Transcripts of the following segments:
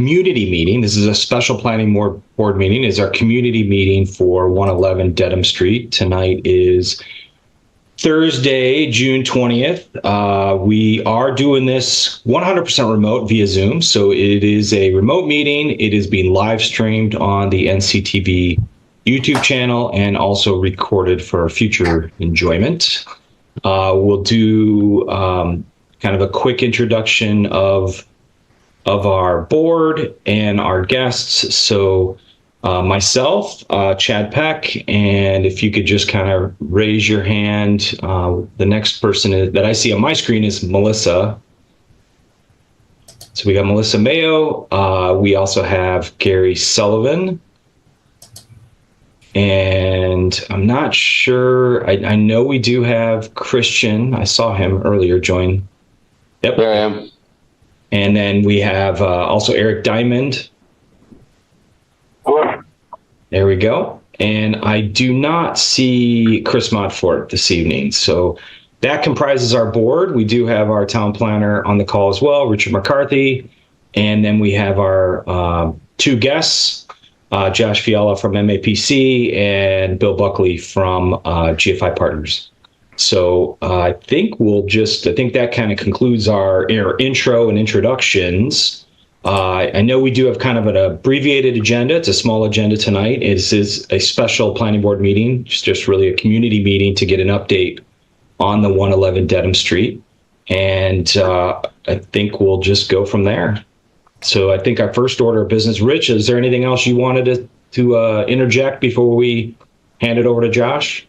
community meeting. This is a special planning board meeting. It's our community meeting for 111 Dedham Street. Tonight is Thursday, June 20th. We are doing this 100% remote via Zoom. So it is a remote meeting. It is being live streamed on the NCTV YouTube channel and also recorded for future enjoyment. We'll do kind of a quick introduction of our board and our guests. So myself, Chad Peck, and if you could just kind of raise your hand. The next person that I see on my screen is Melissa. So we got Melissa Mayo. We also have Gary Sullivan. And I'm not sure, I know we do have Christian. I saw him earlier join. Yep. There I am. And then we have also Eric Diamond. Hello. There we go. And I do not see Chris Montfort this evening. So that comprises our board. We do have our town planner on the call as well, Richard McCarthy. And then we have our two guests, Josh Fiala from MAPC and Bill Buckley from GFI Partners. So I think that kind of concludes our intro and introductions. I know we do have kind of an abbreviated agenda. It's a small agenda tonight. It is a special planning board meeting. It's just really a community meeting to get an update on the 111 Dedham Street. And I think we'll just go from there. So I think our first order of business, Rich, is there anything else you wanted to interject before we hand it over to Josh?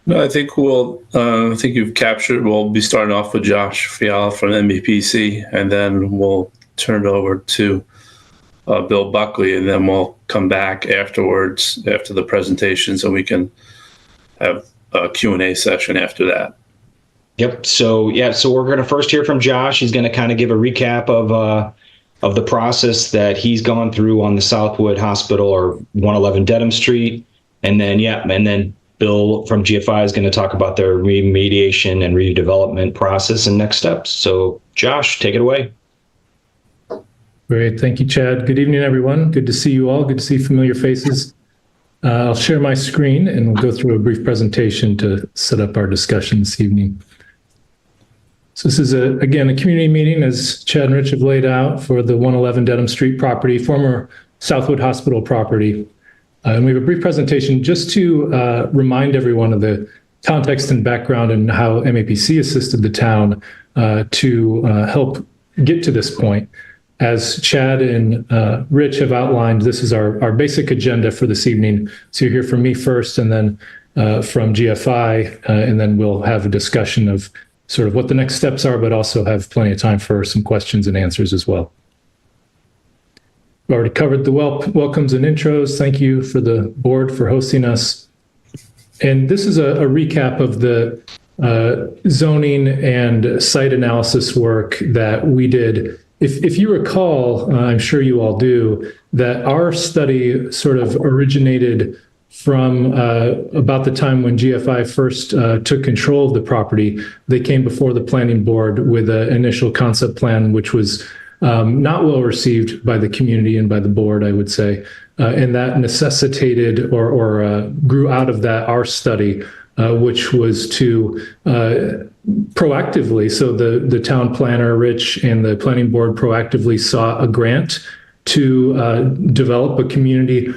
No, I think I think you've captured. We'll be starting off with Josh Fiala from MBPC, and then we'll turn it over to Bill Buckley, and then we'll come back afterwards after the presentation, so we can have a Q&A session after that. Yep. So we're going to first hear from Josh. He's going to kind of give a recap of the process that he's gone through on the Southwood Hospital or 111 Dedham Street, and then Bill from GFI is going to talk about their remediation and redevelopment process and next steps. So Josh, take it away. Great. Thank you, Chad. Good evening, everyone. Good to see you all. Good to see familiar faces. I'll share my screen and we'll go through a brief presentation to set up our discussion this evening. So this is, again, a community meeting, as Chad and Rich have laid out, for the 111 Dedham Street property, former Southwood Hospital property. And we have a brief presentation just to remind everyone of the context and background and how MAPC assisted the town to help get to this point. As Chad and Rich have outlined, this is our basic agenda for this evening. So you hear from me first, and then from GFI, and then we'll have a discussion of sort of what the next steps are, but also have plenty of time for some questions and answers as well. We've already covered the welcomes and intros. Thank you for the board for hosting us. And this is a recap of the zoning and site analysis work that we did. If you recall, I'm sure you all do, that our study sort of originated from about the time when GFI first took control of the property. They came before the planning board with an initial concept plan, which was not well received by the community and by the board, I would say. And that necessitated or grew out of that our study, which was to proactively, so the town planner, Rich, and the planning board proactively sought a grant to develop a community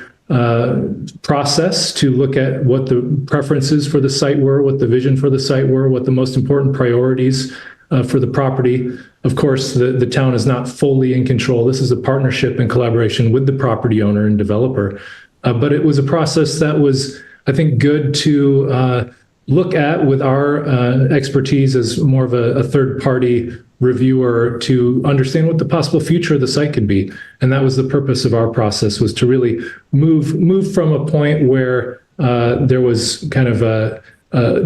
process to look at what the preferences for the site were, what the vision for the site were, what the most important priorities for the property. Of course, the town is not fully in control. This is a partnership and collaboration with the property owner and developer. But it was a process that was, I think, good to look at with our expertise as more of a third-party reviewer to understand what the possible future of the site could be. And that was the purpose of our process, was to really move from a point where there was kind of a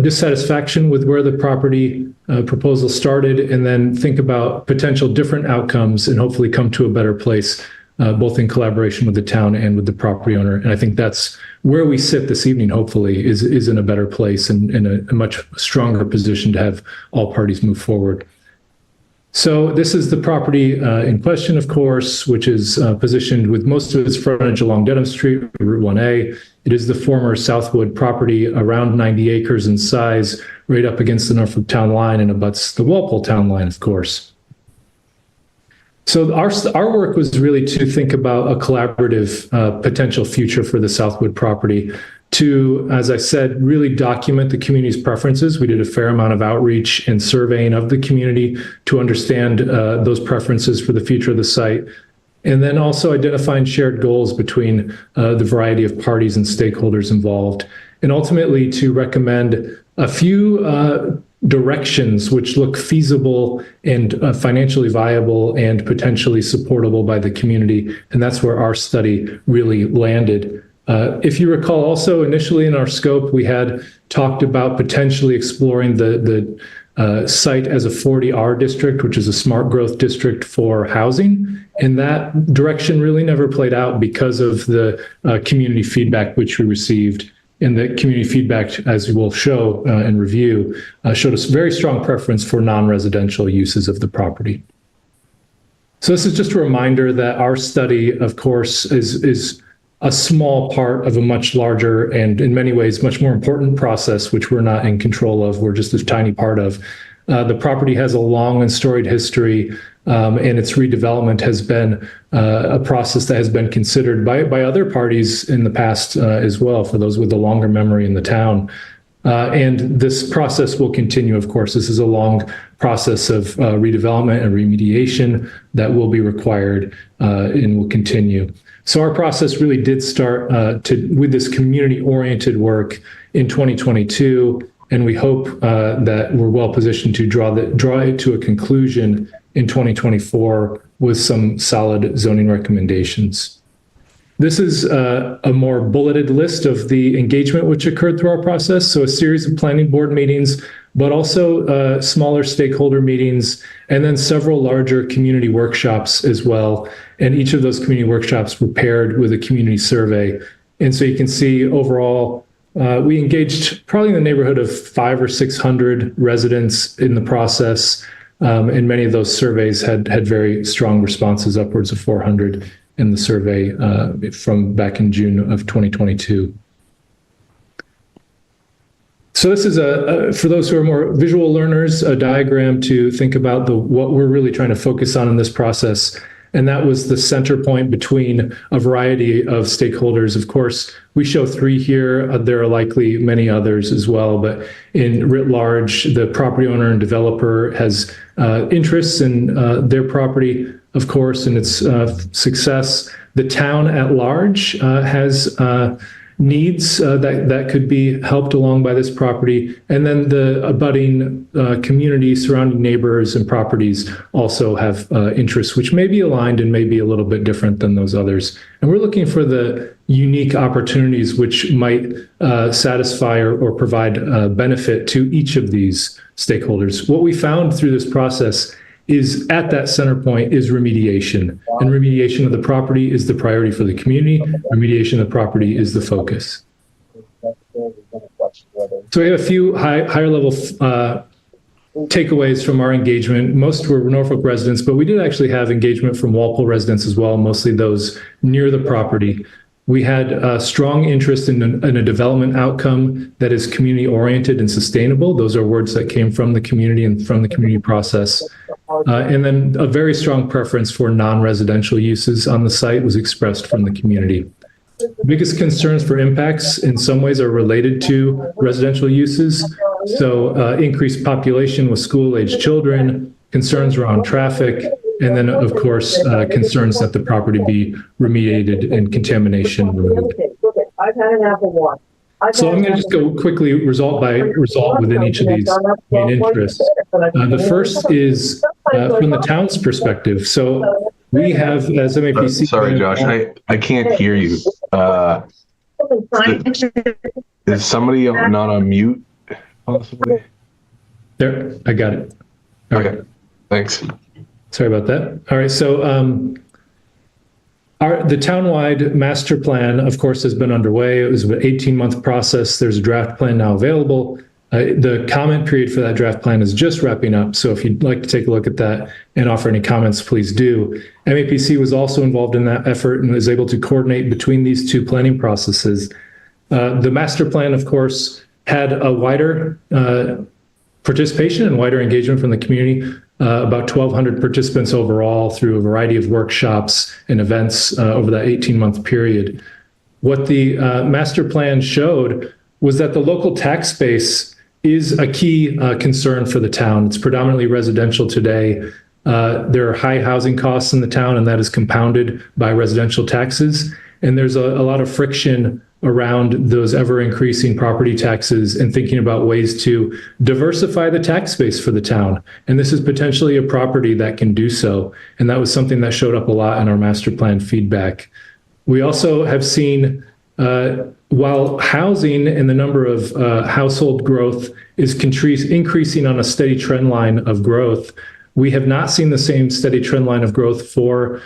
dissatisfaction with where the property proposal started, and then think about potential different outcomes and hopefully come to a better place, both in collaboration with the town and with the property owner. And I think that's where we sit this evening, hopefully, is in a better place and in a much stronger position to have all parties move forward. So this is the property in question, of course, which is positioned with most of its frontage along Dedham Street, Route 1A. It is the former Southwood property, around 90 acres in size, right up against the Norfolk town line and abuts the Walpole town line, of course. So our work was really to think about a collaborative potential future for the Southwood property, to, as I said, really document the community's preferences. We did a fair amount of outreach and surveying of the community to understand those preferences for the future of the site. And then also identifying shared goals between the variety of parties and stakeholders involved. And ultimately to recommend a few directions which look feasible and financially viable and potentially supportable by the community. And that's where our study really landed. If you recall, also initially in our scope, we had talked about potentially exploring the site as a 40R district, which is a smart growth district for housing. And that direction really never played out because of the community feedback which we received. And the community feedback, as we'll show and review, showed us very strong preference for non-residential uses of the property. So this is just a reminder that our study, of course, is a small part of a much larger and in many ways much more important process, which we're not in control of. We're just a tiny part of. The property has a long and storied history, and its redevelopment has been a process that has been considered by other parties in the past as well, for those with a longer memory in the town. And this process will continue, of course. This is a long process of redevelopment and remediation that will be required and will continue. So our process really did start with this community-oriented work in 2022, and we hope that we're well positioned to draw it to a conclusion in 2024 with some solid zoning recommendations. This is a more bulleted list of the engagement which occurred through our process. So a series of planning board meetings, but also smaller stakeholder meetings, and then several larger community workshops as well. And each of those community workshops were paired with a community survey. And so you can see overall, we engaged probably in the neighborhood of 500 or 600 residents in the process. And many of those surveys had very strong responses, upwards of 400 in the survey from back in June of 2022. So this is for those who are more visual learners, a diagram to think about what we're really trying to focus on in this process. And that was the center point between a variety of stakeholders. Of course, we show 3 here. There are likely many others as well, but in writ large, the property owner and developer has interests in their property, of course, and its success. The town at large has needs that could be helped along by this property. And then the abutting community, surrounding neighbors and properties also have interests which may be aligned and may be a little bit different than those others. And we're looking for the unique opportunities which might satisfy or provide benefit to each of these stakeholders. What we found through this process is at that center point is remediation. And remediation of the property is the priority for the community. Remediation of the property is the focus. So we have a few higher level takeaways from our engagement. Most were Norfolk residents, but we did actually have engagement from Walpole residents as well, mostly those near the property. We had a strong interest in a development outcome that is community oriented and sustainable. Those are words that came from the community and from the community process. And then a very strong preference for non-residential uses on the site was expressed from the community. The biggest concerns for impacts in some ways are related to residential uses. So increased population with school-aged children, concerns around traffic, and then, of course, concerns that the property be remediated and contamination removed. I've had an apple watch. So I'm going to just go quickly result by result within each of these main interests. The first is from the town's perspective. So we have, as MAPC... Sorry, Josh, I can't hear you. Is somebody not on mute, possibly? There, I got it. All Okay, right. thanks. Sorry about that. All right, so the townwide master plan, of course, has been underway. It was an 18-month process. There's a draft plan now available. The comment period for that draft plan is just wrapping up. So if you'd like to take a look at that and offer any comments, please do. MAPC was also involved in that effort and was able to coordinate between these two planning processes. The master plan, of course, had a wider participation and wider engagement from the community, about 1,200 participants overall through a variety of workshops and events over that 18-month period. What the master plan showed was that the local tax base is a key concern for the town. It's predominantly residential today. There are high housing costs in the town, and that is compounded by residential taxes. And there's a lot of friction around those ever-increasing property taxes and thinking about ways to diversify the tax base for the town. And this is potentially a property that can do so. And that was something that showed up a lot in our master plan feedback. We also have seen while housing and the number of household growth is increasing on a steady trend line of growth, we have not seen the same steady trend line of growth for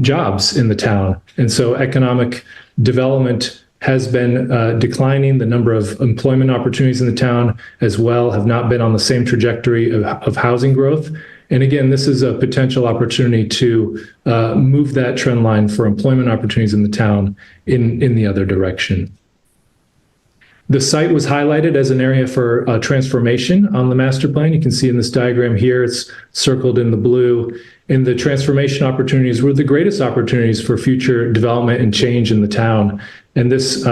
jobs in the town. And so economic development has been declining. The number of employment opportunities in the town as well have not been on the same trajectory of housing growth. And again, this is a potential opportunity to move that trend line for employment opportunities in the town in the other direction. The site was highlighted as an area for transformation on the master plan. You can see in this diagram here, it's circled in the blue. And the transformation opportunities were the greatest opportunities for future development and change in the town. And this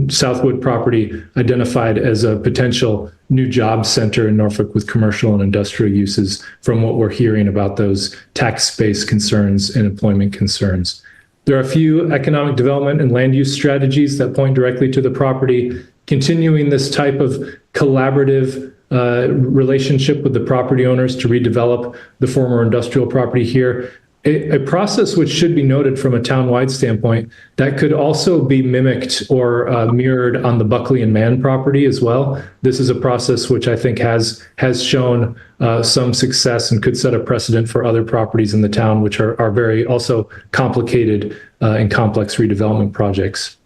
Southwood property identified as a potential new job center in Norfolk with commercial and industrial uses from what we're hearing about those tax base concerns and employment concerns. There are a few economic development and land use strategies that point directly to the property, continuing this type of collaborative relationship with the property owners to redevelop the former industrial property here. A process which should be noted from a town-wide standpoint that could also be mimicked or mirrored on the Buckley and Mann property as well. This is a process which I think has shown some success and could set a precedent for other properties in the town, which are very also complicated and complex redevelopment projects.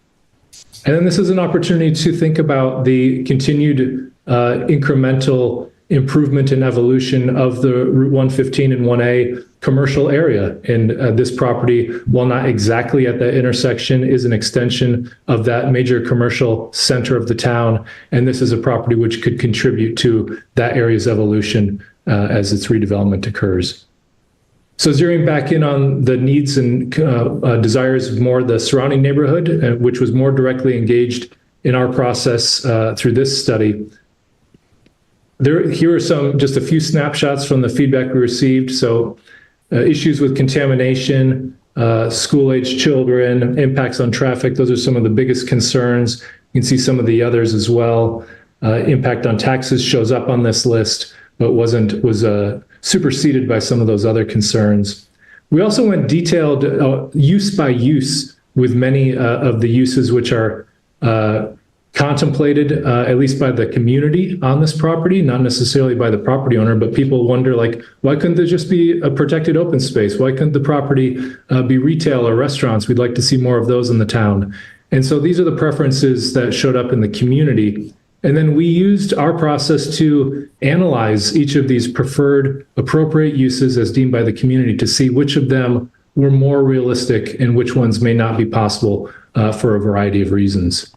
And then this is an opportunity to think about the continued incremental improvement and evolution of the Route 115 and 1A commercial area. And this property, while not exactly at that intersection, is an extension of that major commercial center of the town. And this is a property which could contribute to that area's evolution as its redevelopment occurs. So zeroing back in on the needs and desires of more the surrounding neighborhood, which was more directly engaged in our process through this study. Here are just a few snapshots from the feedback we received. So issues with contamination, school-aged children, impacts on traffic. Those are some of the biggest concerns. You can see some of the others as well. Impact on taxes shows up on this list, but was superseded by some of those other concerns. We also went detailed use by use with many of the uses which are contemplated, at least by the community on this property, not necessarily by the property owner, but people wonder, like, why couldn't there just be a protected open space? Why couldn't the property be retail or restaurants? We'd like to see more of those in the town. And so these are the preferences that showed up in the community. And then we used our process to analyze each of these preferred appropriate uses as deemed by the community to see which of them were more realistic and which ones may not be possible for a variety of reasons.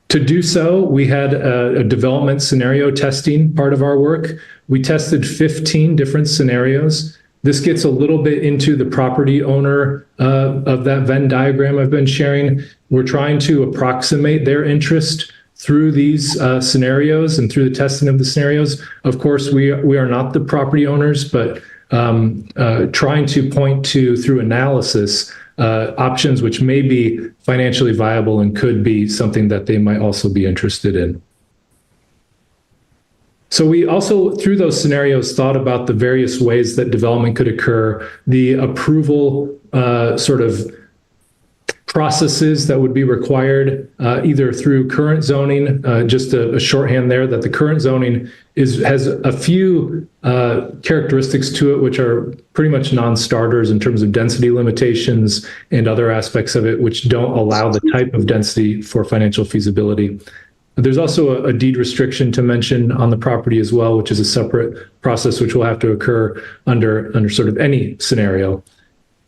To do so, we had a development scenario testing part of our work. We tested 15 different scenarios. This gets a little bit into the property owner of that Venn diagram I've been sharing. We're trying to approximate their interest through these scenarios and through the testing of the scenarios. Of course, we are not the property owners, but trying to point to, through analysis, options which may be financially viable and could be something that they might also be interested in. So we also, through those scenarios, thought about the various ways that development could occur, the approval sort of processes that would be required, either through current zoning, just a shorthand there, that the current zoning has a few characteristics to it which are pretty much non-starters in terms of density limitations and other aspects of it which don't allow the type of density for financial feasibility. There's also a deed restriction to mention on the property as well, which is a separate process which will have to occur under sort of any scenario.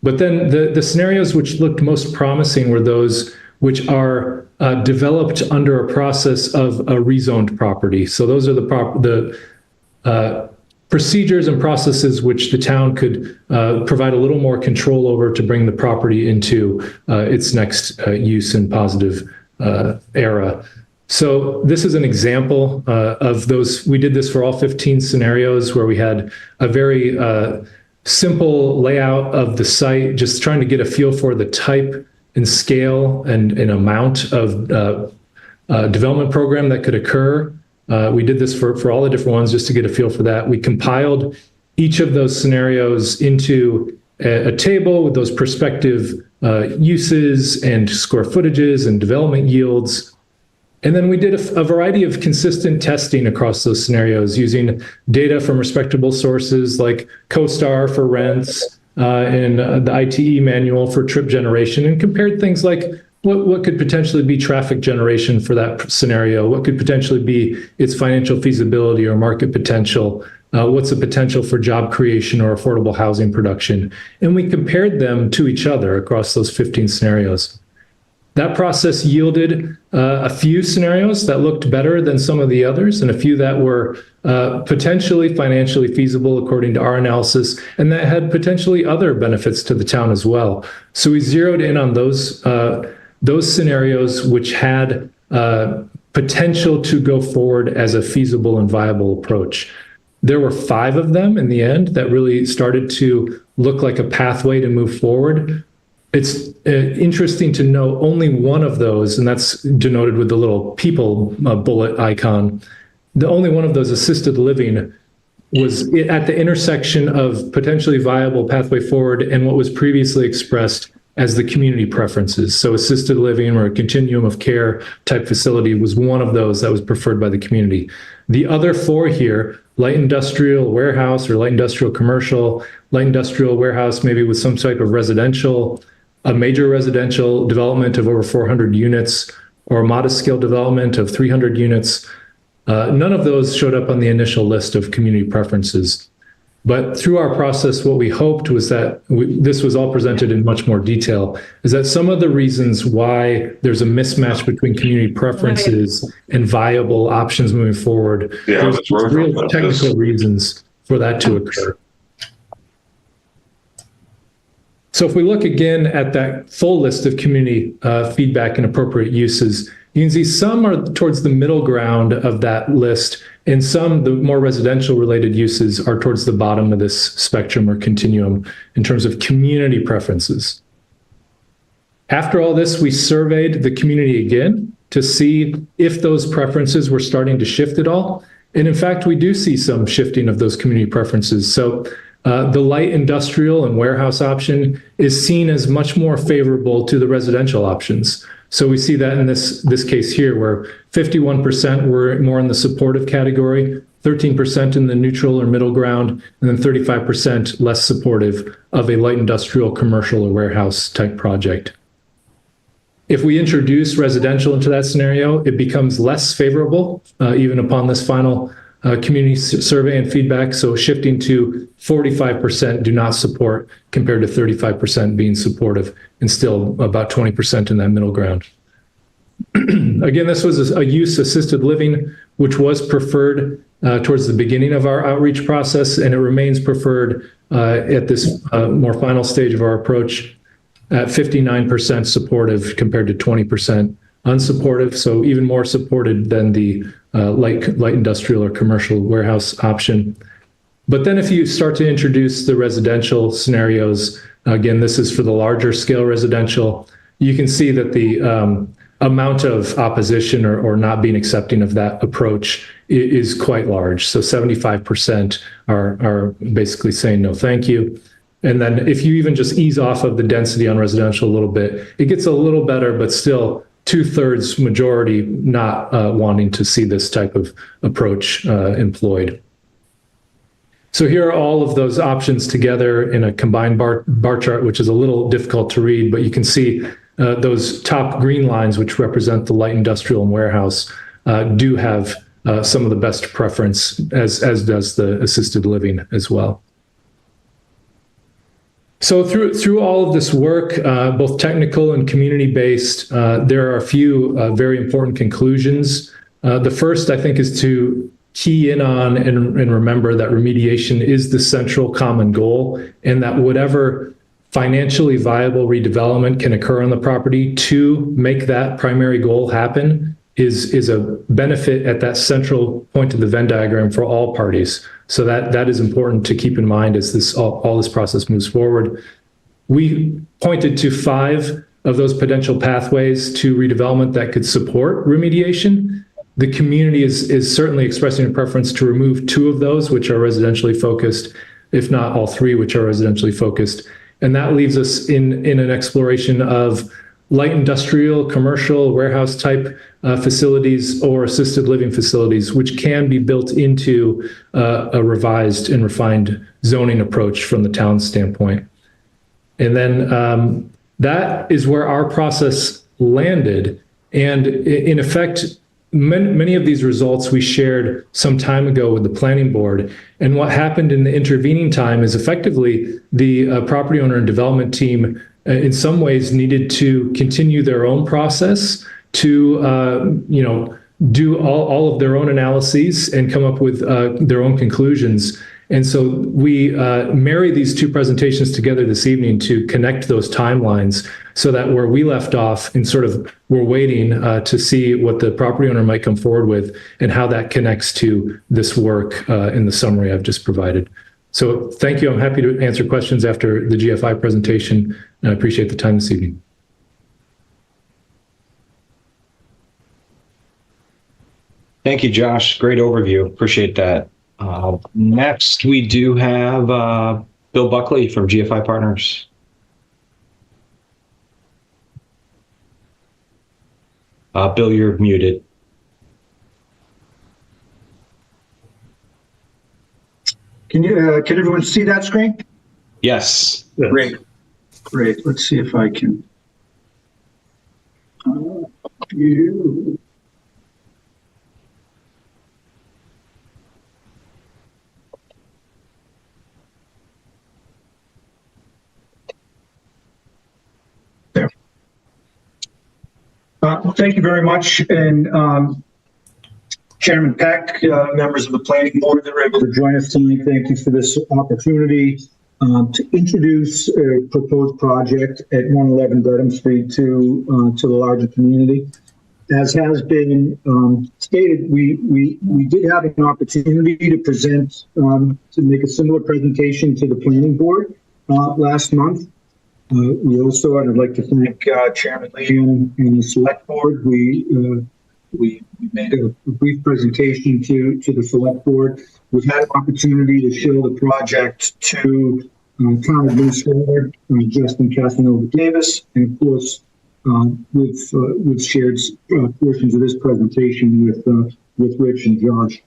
But then the scenarios which looked most promising were those which are developed under a process of a rezoned property. So those are the procedures and processes which the town could provide a little more control over to bring the property into its next use and positive era. So this is an example of those. We did this for all 15 scenarios where we had a very simple layout of the site, just trying to get a feel for the type and scale and amount of development program that could occur. We did this for all the different ones just to get a feel for that. We compiled each of those scenarios into a table with those prospective uses and square footages and development yields. And then we did a variety of consistent testing across those scenarios using data from respectable sources like CoStar for rents and the ITE manual for trip generation, and compared things like what could potentially be traffic generation for that scenario, what could potentially be its financial feasibility or market potential, what's the potential for job creation or affordable housing production. And we compared them to each other across those 15 scenarios. That process yielded a few scenarios that looked better than some of the others, and a few that were potentially financially feasible according to our analysis, and that had potentially other benefits to the town as well. So we zeroed in on those scenarios which had potential to go forward as a feasible and viable approach. There were 5 of them in the end that really started to look like a pathway to move forward. It's interesting to know only one of those, and that's denoted with the little people bullet icon. The only one of those, assisted living, was at the intersection of potentially viable pathway forward and what was previously expressed as the community preferences. So assisted living or a continuum of care type facility was one of those that was preferred by the community. The other 4 here, light industrial warehouse or light industrial commercial, light industrial warehouse maybe with some type of residential, a major residential development of over 400 units, or a modest scale development of 300 units. None of those showed up on the initial list of community preferences. But through our process, what we hoped was that this was all presented in much more detail, is that some of the reasons why there's a mismatch between community preferences and viable options moving forward, there's real technical reasons for that to occur. So if we look again at that full list of community feedback and appropriate uses, you can see some are towards the middle ground of that list, and some, the more residential related uses, are towards the bottom of this spectrum or continuum in terms of community preferences. After all this, we surveyed the community again to see if those preferences were starting to shift at all. And in fact, we do see some shifting of those community preferences. So the light industrial and warehouse option is seen as much more favorable to the residential options. So we see that in this case here, where 51% were more in the supportive category, 13% in the neutral or middle ground, and then 35% less supportive of a light industrial, commercial, or warehouse type project. If we introduce residential into that scenario, it becomes less favorable, even upon this final community survey and feedback. So shifting to 45% do not support compared to 35% being supportive, and still about 20% in that middle ground. Again, this was a use, assisted living, which was preferred towards the beginning of our outreach process, and it remains preferred at this more final stage of our approach at 59% supportive compared to 20% unsupportive, so even more supported than the light industrial or commercial warehouse option. But then if you start to introduce the residential scenarios, again, this is for the larger scale residential, you can see that the amount of opposition or not being accepting of that approach is quite large. So 75% are basically saying no thank you. And then if you even just ease off of the density on residential a little bit, it gets a little better, but still 2/3 majority not wanting to see this type of approach employed. So here are all of those options together in a combined bar chart, which is a little difficult to read, but you can see those top green lines, which represent the light industrial and warehouse, do have some of the best preference, as does the assisted living as well. So through all of this work, both technical and community-based, there are a few very important conclusions. The first, I think, is to key in on and remember that remediation is the central common goal, and that whatever financially viable redevelopment can occur on the property to make that primary goal happen is a benefit at that central point of the Venn diagram for all parties. So that is important to keep in mind as this all this process moves forward. We pointed to 5 of those potential pathways to redevelopment that could support remediation. The community is certainly expressing a preference to remove 2 of those, which are residentially focused, if not all 3, which are residentially focused. And that leaves us in an exploration of light industrial, commercial, warehouse type facilities or assisted living facilities, which can be built into a revised and refined zoning approach from the town standpoint. And then that is where our process landed. And in effect, many of these results we shared some time ago with the planning board. And what happened in the intervening time is effectively the property owner and development team in some ways needed to continue their own process to do all of their own analyses and come up with their own conclusions. And so we marry these 2 presentations together this evening to connect those timelines so that where we left off and sort of we're waiting to see what the property owner might come forward with and how that connects to this work in the summary I've just provided. So thank you. I'm happy to answer questions after the GFI presentation, and I appreciate the time this evening. Thank you, Josh. Great overview. Appreciate that. Next, we do have Bill Buckley from GFI Partners. Bill, you're muted. Can everyone see that screen? Yes. Great. Let's see if I can. You. There. Thank you very much, and Chairman Peck, members of the planning board that were able to join us tonight. Thank you for this opportunity to introduce a proposed project at 111 Dedham Street to the larger community. As has been stated, we did have an opportunity to present, to make a similar presentation to the planning board last month. We also, and I'd like to thank Chairman Lee and the select board. We made a brief presentation to the select board. We've had an opportunity to show the project to town administrator Justin Casanova Davis, and of course we've shared portions of this presentation with Rich and Josh.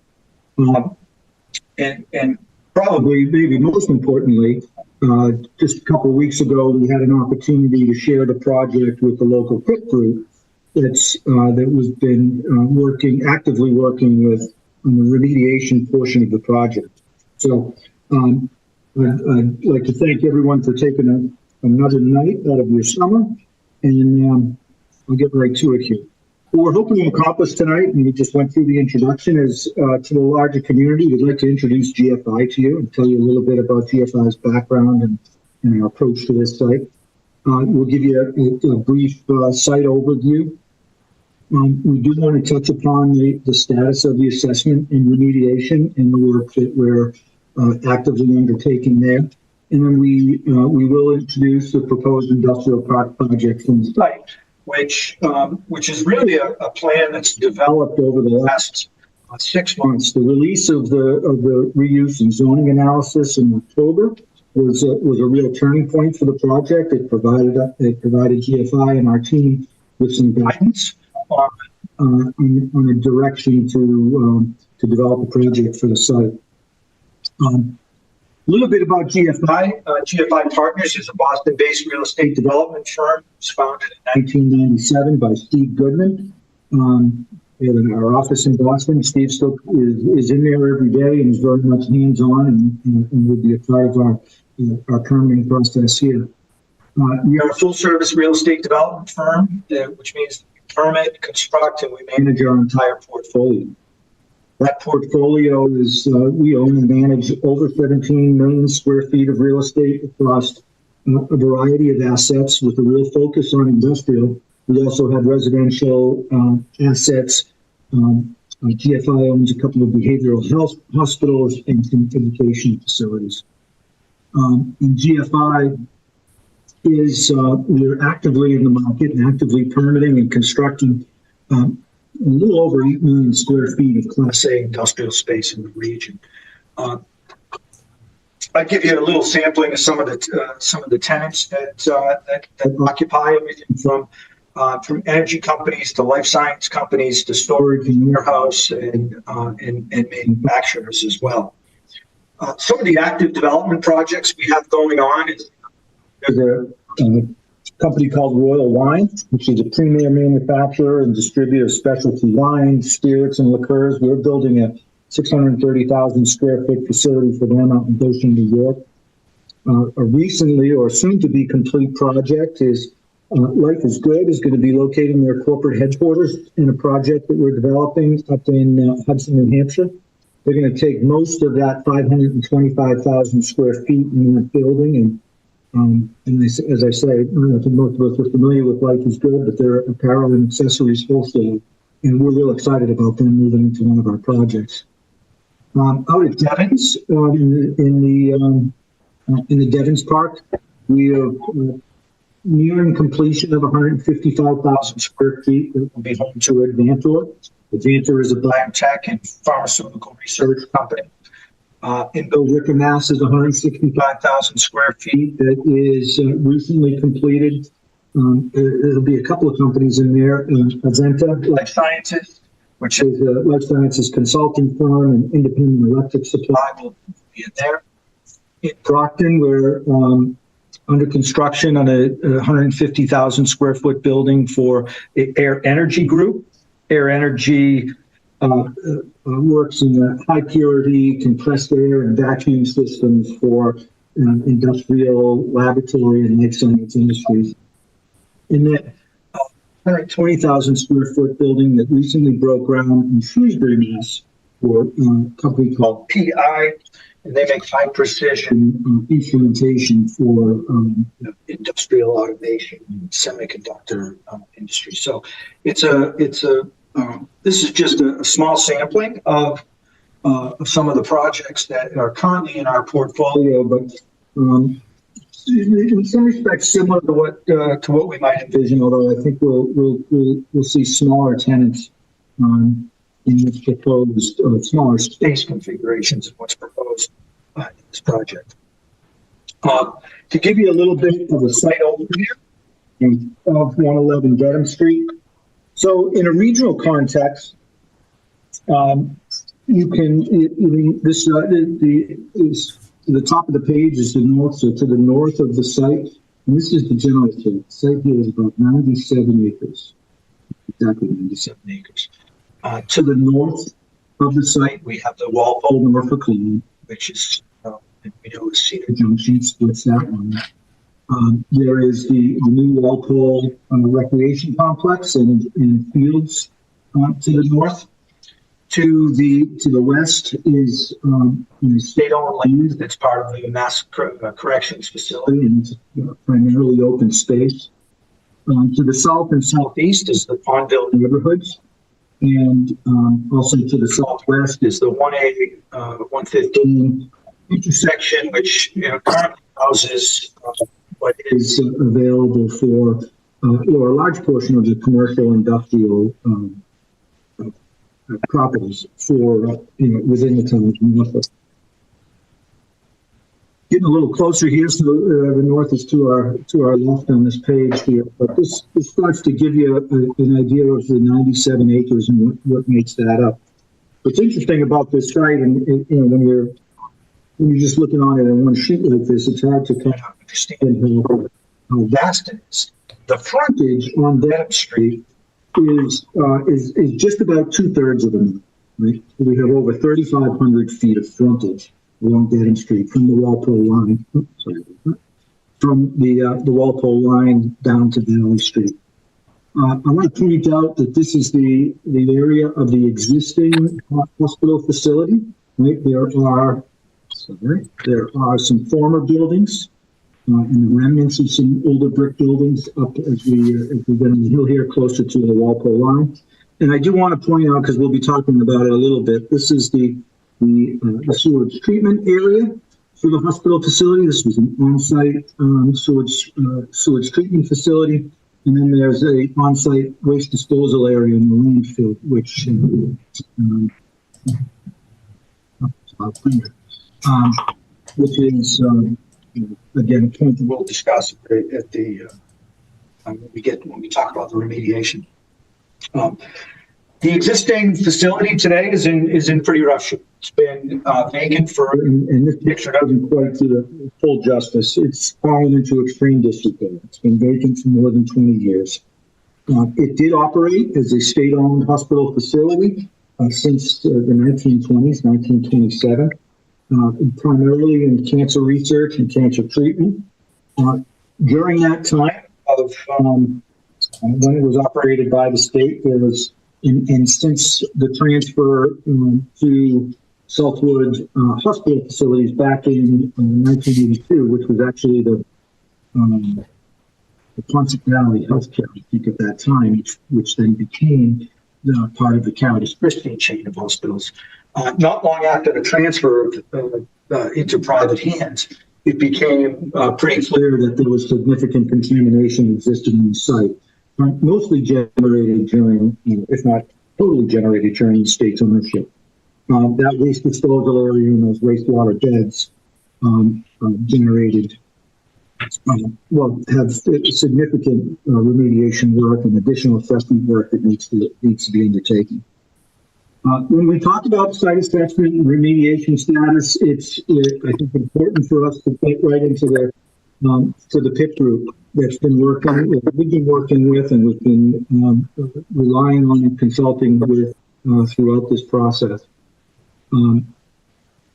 And probably, maybe most importantly, just a couple of weeks ago, we had an opportunity to share the project with the local CRIP group that was been actively working with on the remediation portion of the project. So I'd like to thank everyone for taking another night out of your summer, and I'll get right to it here. What we're hoping to accomplish tonight, and we just went through the introduction, is to the larger community. We'd like to introduce GFI to you and tell you a little bit about GFI's background and our approach to this site. We'll give you a brief site overview. We do want to touch upon the status of the assessment and remediation and the work that we're actively undertaking there. And then we will introduce the proposed industrial park project from the site, which is really a plan that's developed over the last 6 months. The release of the reuse and zoning analysis in October was a real turning point for the project. It provided GFI and our team with some guidance on a direction to develop a project for the site. A little bit about GFI. GFI Partners is a Boston-based real estate development firm. It was founded in 1997 by Steve Goodman. in our office in Boston. Steve still is in there every day and is very much hands-on and will be a part of our permitting process here. We are a full-service real estate development firm, which means we permit, construct, and we manage our entire portfolio. That portfolio is, we own and manage over 17 million square feet of real estate across a variety of assets with a real focus on industrial. We also have residential assets. GFI owns a couple of behavioral health hospitals and some education facilities. And GFI is, we're actively in the market and actively permitting and constructing a little over 8 million square feet of Class A industrial space in the region. I'll give you a little sampling of some of the tenants that occupy everything from energy companies to life science companies to storage and warehouse and manufacturers as well. Some of the active development projects we have going on is there's a company called Royal Wine, which is a premier manufacturer and distributor of specialty wines, spirits, and liqueurs. We're building a 630,000 square foot facility for them out in Goshen, New York. A recently or soon to be complete project is Life is Good is going to be locating their corporate headquarters in a project that we're developing up in Hudson, New Hampshire. They're going to take most of that 525,000 square feet in that building. And as I say, I think most of us are familiar with Life is Good, but they're apparel and accessories wholesale. And we're real excited about them moving into one of our projects. Out at Devens, in the Devens Park, we are nearing completion of 155,000 square feet that will be home to Advantor. Advantor is a biotech and pharmaceutical research company. In Billerica, Mass. is 165,000 square feet that is recently completed. There'll be a couple of companies in there. Azenta Life Sciences, which is a life sciences consulting firm and independent electric supply, will be in there. In Brockton, we're under construction on a 150,000 square foot building for Air Energy Group. Air Energy works in the high purity compressed air and vacuum systems for industrial, laboratory, and life science industries. In that 120,000 square foot building that recently broke ground in Shrewsbury, Mass. for a company called PI, and they make high precision instrumentation for industrial automation and semiconductor industry. So this is just a small sampling of some of the projects that are currently in our portfolio, but in some respects similar to what we might envision. Although I think we'll see smaller tenants in this proposed smaller space configurations of what's proposed in this project. To give you a little bit of a site overview of 111 Dedham Street. So in a regional context, you can the top of the page is the north, so to the north of the site, and this is the general site. The site here is about 97 acres, exactly 97 acres. To the north of the site, we have the Walpole Norfolk line, which is, we know is Cedar Junction, splits that one. There is the new Walpole Recreation Complex and fields to the north. To the west is state-owned land that's part of the Mass Corrections Facility, and it's primarily open space. To the south and southeast is the Pondville neighborhoods, and also to the southwest is the 1A 115 intersection, which currently houses what is available for or a large portion of the commercial industrial properties for within the town of Norfolk. Getting a little closer here, so the north is to our left on this page here, but this starts to give you an idea of the 97 acres and what makes that up. What's interesting about this site, and when you're just looking on it in one sheet like this, it's hard to kind of understand how vast it is. The frontage on Dedham Street is just about 2/3 of them. Right? We have over 3,500 feet of frontage along Dedham Street from the Walpole line. From the Walpole line down to Valley Street. I want to point out that this is the area of the existing hospital facility. Right? There are some former buildings and the remnants of some older brick buildings up as we get on the hill here closer to the Walpole line. And I do want to point out, because we'll be talking about it a little bit, this is the sewage treatment area for the hospital facility. This was an on-site sewage treatment facility. And then there's a on-site waste disposal area in the landfill, which is again a point that we'll discuss at the when we talk about the remediation. The existing facility today is in pretty rough shape. It's been vacant for, and this picture doesn't quite do full justice. It's fallen into extreme disrepair. It's been vacant for more than 20 years. It did operate as a state-owned hospital facility since the 1920s, 1927, primarily in cancer research and cancer treatment. During that time of when it was operated by the state, there was, and since the transfer to Southwood hospital facilities back in 1982, which was actually the Ponce Valley Healthcare, I think at that time, which then became part of the Caritas Christian chain of hospitals. Not long after the transfer into private hands, it became pretty clear that there was significant contamination existing in the site. Mostly generated during, if not totally generated during the state's ownership. That waste disposal area and those wastewater beds generated, have significant remediation work and additional assessment work that needs to be undertaken. When we talk about site assessment and remediation status, it's I think important for us to get right into the PIP group that's been we've been working with and we've been relying on and consulting with throughout this process.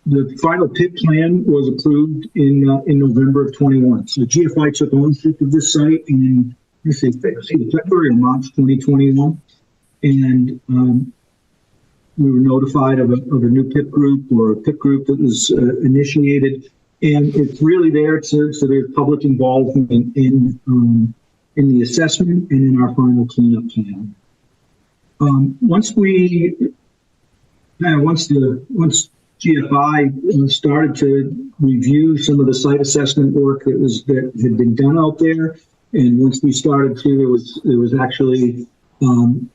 The final PIP plan was approved in November of 21. So GFI took ownership of this site in February or March 2021, and we were notified of a new PIP group or a PIP group that was initiated. And it's really there so there's public involvement in the assessment and in our final cleanup plan. Once GFI started to review some of the site assessment work that had been done out there, and once we started to, there was actually an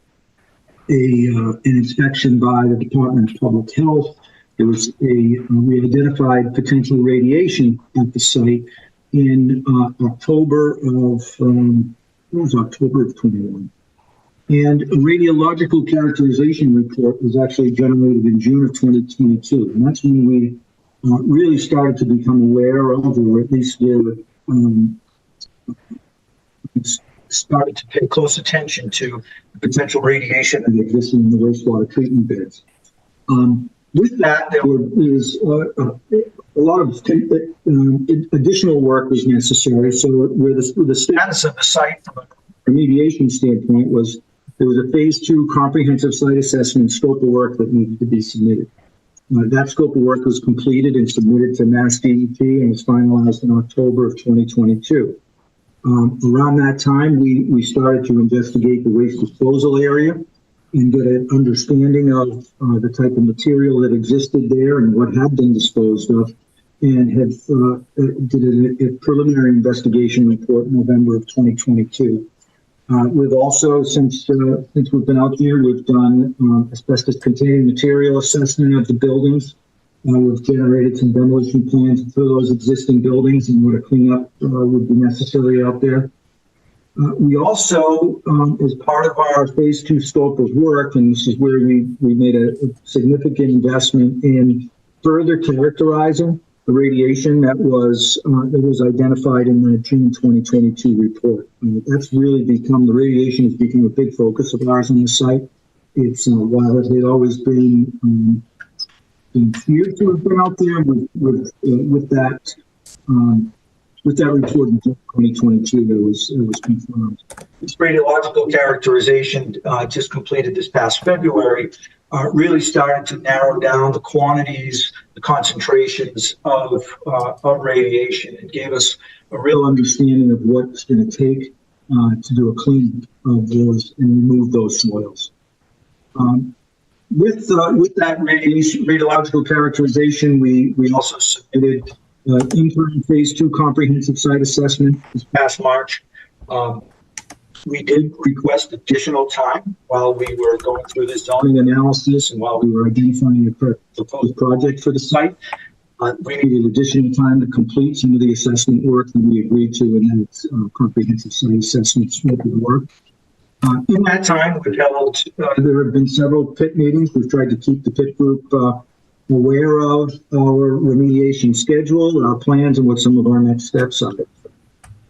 inspection by the Department of Public Health. There was we identified potential radiation at the site in October of 21. And a radiological characterization report was actually generated in June of 2022. And that's when we really started to become aware of, or at least started to pay close attention to the potential radiation that existed in the wastewater treatment beds. With that, there was a lot of additional work was necessary. So where the status of the site from a remediation standpoint was, there was a phase 2 comprehensive site assessment scope of work that needed to be submitted. That scope of work was completed and submitted to Mass DEP and was finalized in October of 2022. Around that time, we started to investigate the waste disposal area and get an understanding of the type of material that existed there and what had been disposed of, and did a preliminary investigation report in November of 2022. We've also, since we've been out here, we've done asbestos-containing material assessment of the buildings. We've generated some demolition plans for those existing buildings and what a cleanup would be necessary out there. We also, as part of our phase 2 scope of work, and this is where we made a significant investment in further characterizing the radiation that was identified in the June 2022 report. That's really become, the radiation has become a big focus of ours on the site. It's while it had always been feared to have been out there with that report in 2022 that was confirmed. This radiological characterization just completed this past February really started to narrow down the quantities, the concentrations of radiation. It gave us a real understanding of what it's going to take to do a cleanup of those and remove those soils. With that radiological characterization, we also submitted interim phase 2 comprehensive site assessment this past March. We did request additional time while we were going through this zoning analysis and while we were identifying a proposed project for the site. We needed additional time to complete some of the assessment work that we agreed to in that comprehensive site assessment scope of work. In that time, we've held, there have been several pit meetings. We've tried to keep the pit group aware of our remediation schedule, our plans, and what some of our next steps are.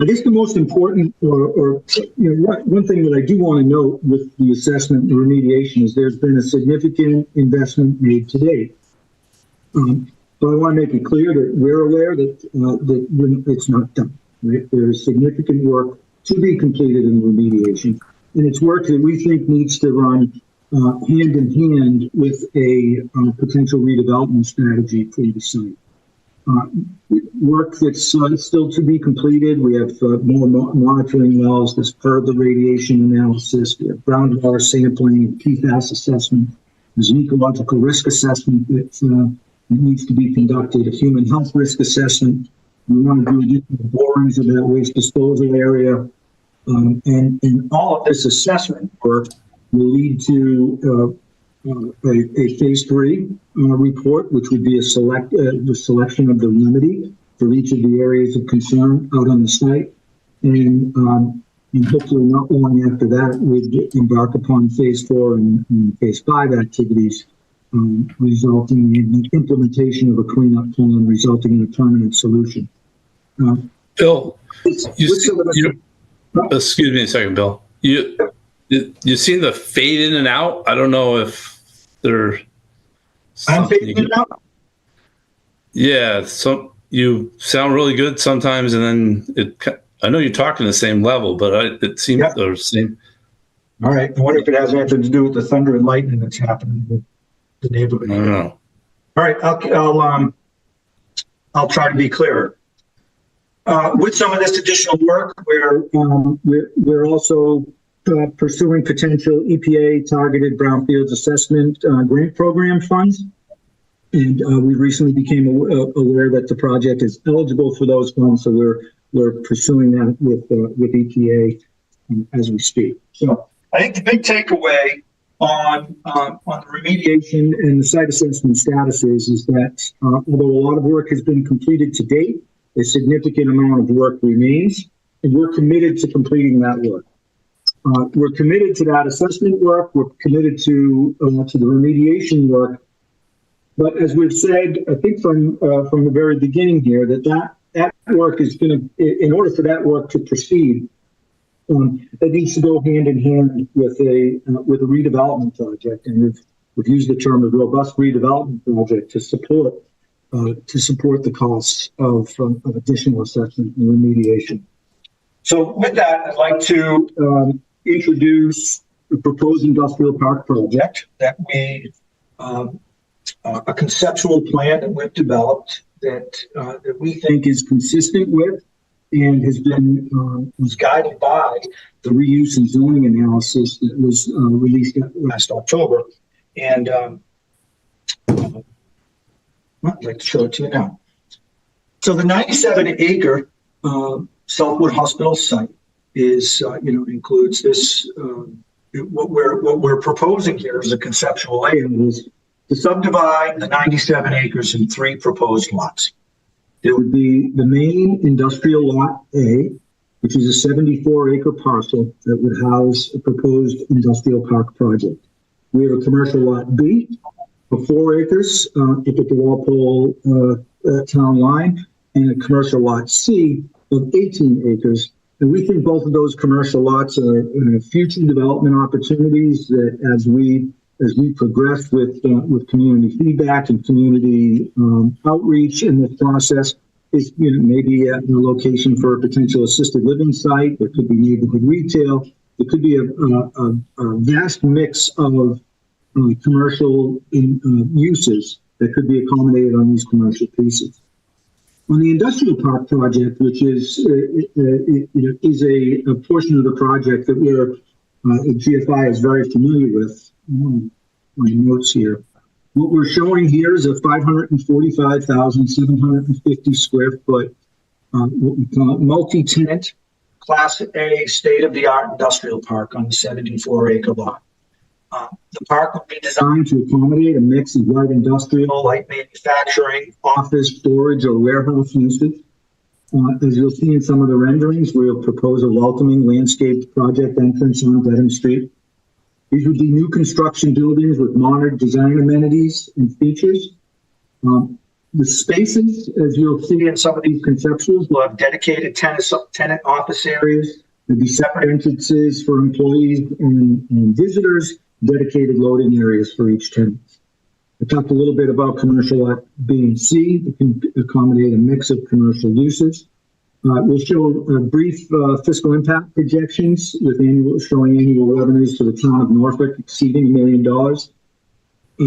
I guess the most important, one thing that I do want to note with the assessment and remediation is there's been a significant investment made to date. But I want to make it clear that we're aware that it's not done. Right? There is significant work to be completed in remediation, and it's work that we think needs to run hand in hand with a potential redevelopment strategy for the site. Work that's still to be completed. We have more monitoring wells as per the radiation analysis. We have groundwater sampling, PFAS assessment. There's an ecological risk assessment that needs to be conducted, a human health risk assessment. We want to do additional borings of that waste disposal area. And all of this assessment work will lead to a phase 3 report, which would be the selection of the remedy for each of the areas of concern out on the site. And hopefully not long after that, we'd embark upon phase 4 and phase 5 activities, resulting in the implementation of a cleanup plan, resulting in a permanent solution. Bill, excuse me a second, Bill. You seem to fade in and out. I don't know if they're. I'm fading in and out? Yeah, you sound really good sometimes, and then I know you're talking the same level, but it seems the same. All right. I wonder if it has anything to do with the thunder and lightning that's happening in the neighborhood. I don't know. All right. I'll try to be clearer. With some of this additional work, we're also pursuing potential EPA targeted brownfields assessment grant program funds. And we recently became aware that the project is eligible for those funds. So we're pursuing that with EPA as we speak. So I think the big takeaway on the remediation and the site assessment statuses is that although a lot of work has been completed to date, a significant amount of work remains, and we're committed to completing that work. We're committed to that assessment work. We're committed to the remediation work. But as we've said, I think from the very beginning here, that work is going to, in order for that work to proceed, that needs to go hand in hand with a redevelopment project, and we've used the term a robust redevelopment project to support the costs of additional assessment and remediation. So with that, I'd like to introduce the proposed industrial park project that we, a conceptual plan that we've developed that we think is consistent with and has been was guided by the reuse and zoning analysis that was released last October. And I'd like to show it to you now. So the 97-acre Southwood Hospital site is, includes this. What we're proposing here is a conceptual layout is to subdivide the 97 acres in 3 proposed lots. There would be the main industrial lot A, which is a 74-acre parcel that would house a proposed industrial park project. We have a commercial lot B of 4 acres up at the Walpole town line, and a commercial lot C of 18 acres. And we think both of those commercial lots are future development opportunities that as we progress with community feedback and community outreach in this process, is maybe a location for a potential assisted living site. There could be neighborhood retail. It could be a vast mix of commercial uses that could be accommodated on these commercial pieces. On the industrial park project, which is a portion of the project that we're GFI is very familiar with. My notes here. What we're showing here is a 545,750 square foot what we call multi-tenant Class A state-of-the-art industrial park on the 74-acre lot. The park will be designed to accommodate a mix of light industrial, light manufacturing, office, storage, or warehouse uses. As you'll see in some of the renderings, we'll propose a welcoming landscaped project entrance on Dedham Street. These would be new construction buildings with modern design amenities and features. The spaces, as you'll see in some of these conceptuals, will have dedicated tenant office areas. There'll be separate entrances for employees and visitors, dedicated loading areas for each tenant. I talked a little bit about commercial lot B and C. It can accommodate a mix of commercial uses. We'll show brief fiscal impact projections with showing annual revenues to the town of Norfolk exceeding $1 million. I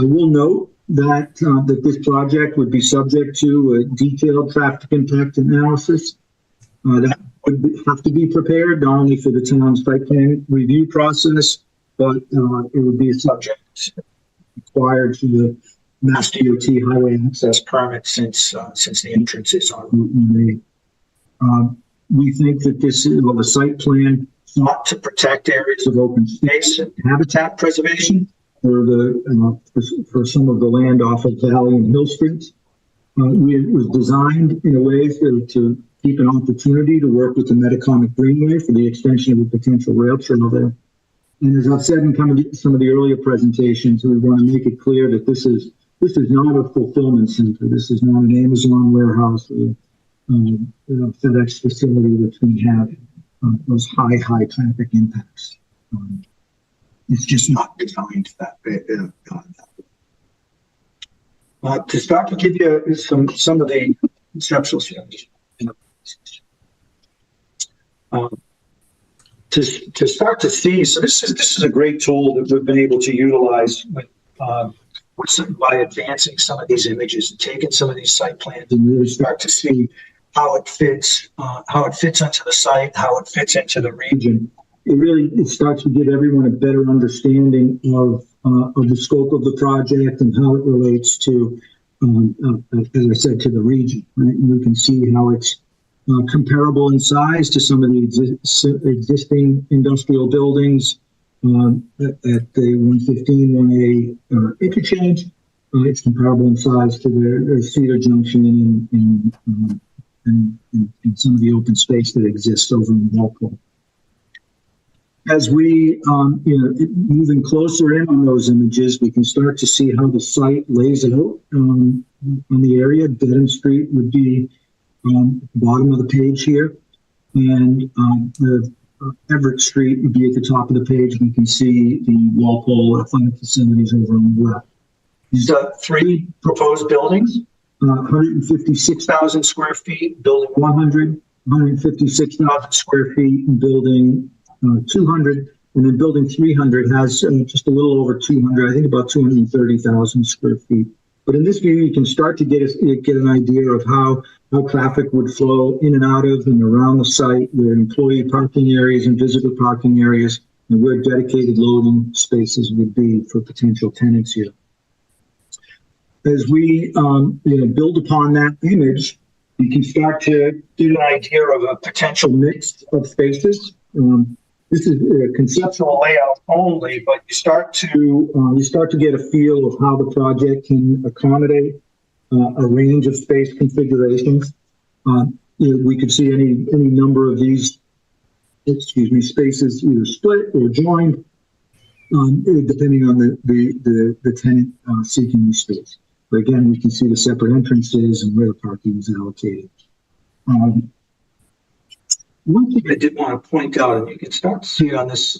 will note that this project would be subject to a detailed traffic impact analysis that would have to be prepared not only for the town's site plan review process, but it would be a subject required to the Mass DOT highway access permit since the entrances are Route 1A. We think that the site plan sought to protect areas of open space and habitat preservation for some of the land off of Valley and Hill Streets. It was designed in a way to keep an opportunity to work with the Metacomet Greenway for the extension of a potential rail trail there. And as I've said in some of the earlier presentations, we want to make it clear that this is not a fulfillment center. This is not an Amazon warehouse or FedEx facility that's going to have those high traffic impacts. It's just not designed that way. To start to give you some of the conceptual strategies. To start to see, so this is a great tool that we've been able to utilize by advancing some of these images and taking some of these site plans and really start to see how it fits into the site, how it fits into the region. It starts to give everyone a better understanding of the scope of the project and how it relates to, as I said, to the region. Right? And we can see how it's comparable in size to some of the existing industrial buildings at the 115, 1A interchange. It's comparable in size to the Cedar Junction and some of the open space that exists over in Walpole. As we moving closer in on those images, we can start to see how the site lays out on the area. Dedham Street would be bottom of the page here, and the Everett Street would be at the top of the page. We can see the Walpole athletic facilities over on the left. These are three proposed buildings, 156,000 square feet, building 100, 156,000 square feet, and building 200, and then building 300 has just a little over 200, I think about 230,000 square feet. But in this view, you can start to get an idea of how traffic would flow in and out of and around the site, where employee parking areas and visitor parking areas, and where dedicated loading spaces would be for potential tenants here. As we build upon that image, you can start to get an idea of a potential mix of spaces. This is a conceptual layout only, but you start to get a feel of how the project can accommodate a range of space configurations. We could see any number of these, spaces either split or joined, depending on the tenant seeking the space. But again, we can see the separate entrances and where the parking is allocated. One thing I did want to point out, and you can start to see it on this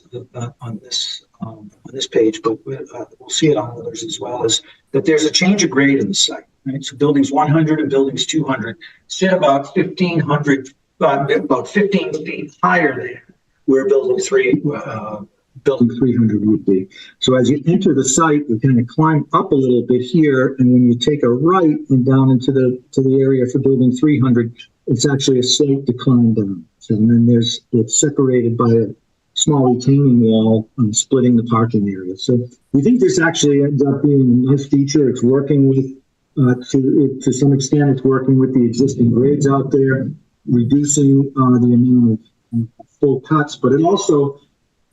page, but we'll see it on others as well, is that there's a change of grade in the site. Right? So buildings 100 and buildings 200 sit about 1,500, about 15 feet higher than where building 300 would be. So as you enter the site, you kind of climb up a little bit here, and when you take a right and down into the area for building 300, it's actually a slight decline down. So and then it's separated by a small retaining wall splitting the parking area. So we think this actually ends up being a nice feature. It's working with, to some extent, it's working with the existing grades out there, reducing the amount of full cuts, but it also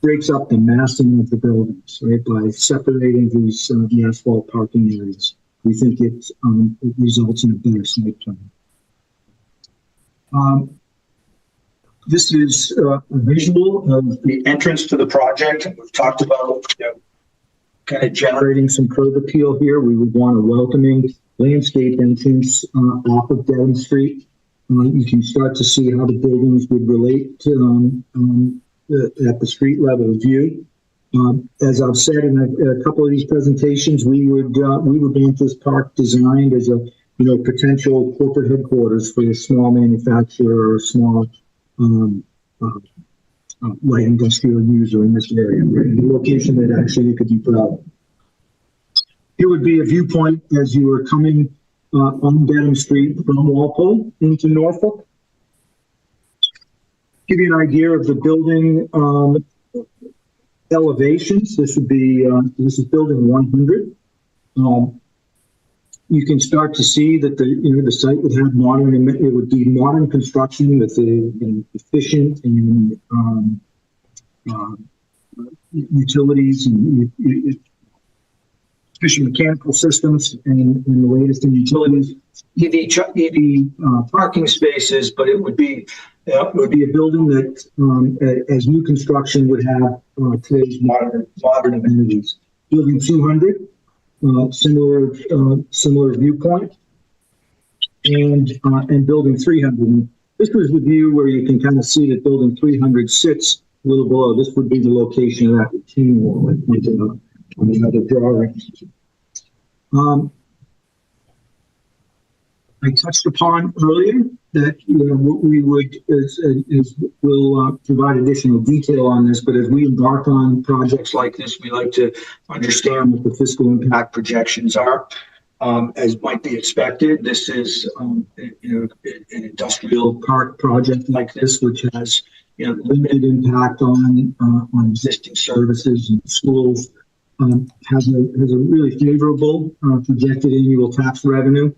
breaks up the massing of the buildings, right, by separating these the asphalt parking areas. We think it results in a better site plan. This is a visual of the entrance to the project. We've talked about kind of generating some curb appeal here. We would want a welcoming landscape entrance off of Dedham Street. You can start to see how the buildings would relate to at the street level view. As I've said in a couple of these presentations, we would want this park designed as a potential corporate headquarters for a small manufacturer or a small light industrial user in this area. Right? A location that actually you could be proud of. Here would be a viewpoint as you were coming on Dedham Street from Walpole into Norfolk. Give you an idea of the building elevations. This would be this is building 100. You can start to see that the site would have modern construction with efficient and utilities and efficient mechanical systems and the latest in utilities. EV parking spaces, but it would be a building that, as new construction, would have today's modern amenities. Building 200, similar viewpoint, and building 300. This was the view where you can kind of see that building 300 sits a little below. This would be the location of that retaining wall I pointed out on the other drawing. I touched upon earlier that what we would we'll provide additional detail on this, but as we embark on projects like this, we like to understand what the fiscal impact projections are. As might be expected, this is an industrial park project like this, which has limited impact on existing services and schools. Has a really favorable projected annual tax revenue.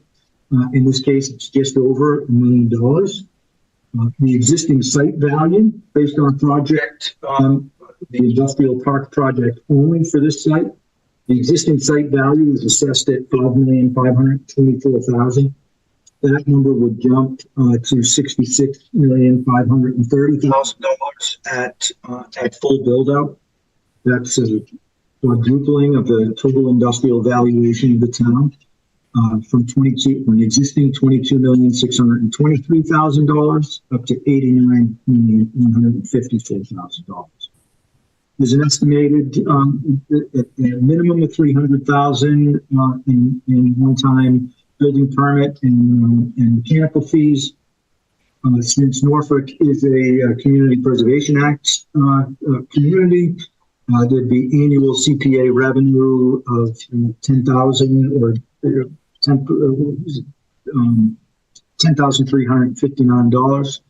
In this case, it's just over $1 million. The existing site value based on project, the industrial park project only for this site, the existing site value is assessed at $5,524,000. That number would jump to $66,530,000 at full build out. That's a quadrupling of the total industrial valuation of the town. From an existing $22,623,000 up to $89,154,000. There's an estimated minimum of $300,000 in one-time building permit and mechanical fees. Since Norfolk is a Community Preservation Act community, there'd be annual CPA revenue of $10,000 or $10,359.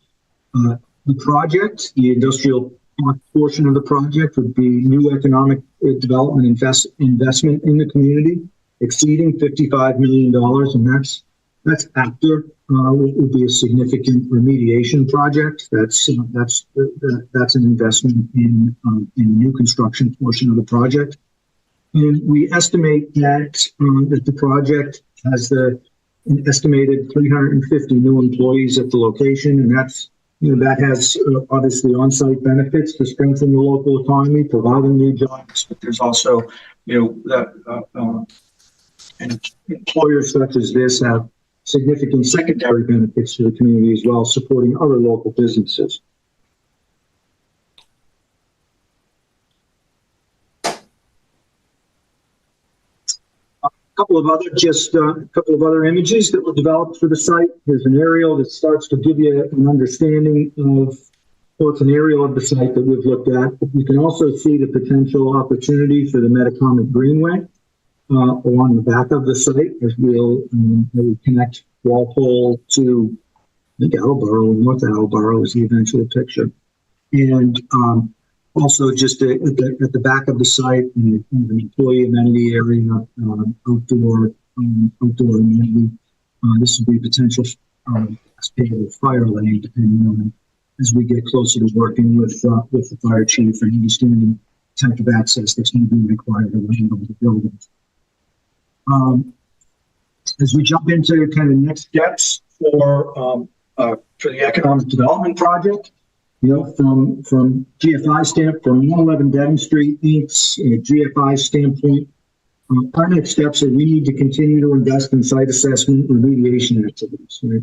The project, the industrial portion of the project, would be new economic development investment in the community exceeding $55 million, and that's after what would be a significant remediation project. That's an investment in the new construction portion of the project. And we estimate that the project has an estimated 350 new employees at the location, and that has obviously on-site benefits to strengthen the local economy, providing new jobs. But there's also and employers such as this have significant secondary benefits to the community as well, supporting other local businesses. A couple of other images that were developed for the site. Here's an aerial that starts to give you an understanding of, well, it's an aerial of the site that we've looked at. You can also see the potential opportunity for the Metacomet Greenway along the back of the site as we'll connect Walpole to, I think, Attleboro, and North Attleboro is the eventual picture. And also just at the back of the site, an employee amenity area, outdoor amenity. This would be potential fire lane, depending on as we get closer to working with the fire chief and understanding the type of access that's going to be required around the building. As we jump into kind of next steps for the economic development project, from GFI standpoint, from 111 Devon Street Inc.'s GFI standpoint, our next steps are we need to continue to invest in site assessment remediation activities, right?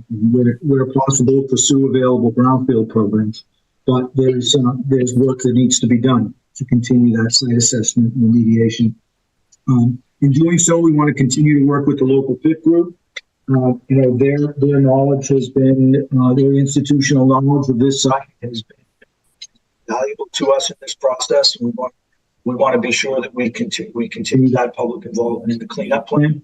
Where possible, pursue available brownfield programs, but there's work that needs to be done to continue that site assessment and remediation. In doing so, we want to continue to work with the local PIP group. Their knowledge has been, their institutional knowledge of this site has been valuable to us in this process. We want to be sure that we continue that public involvement in the cleanup plan.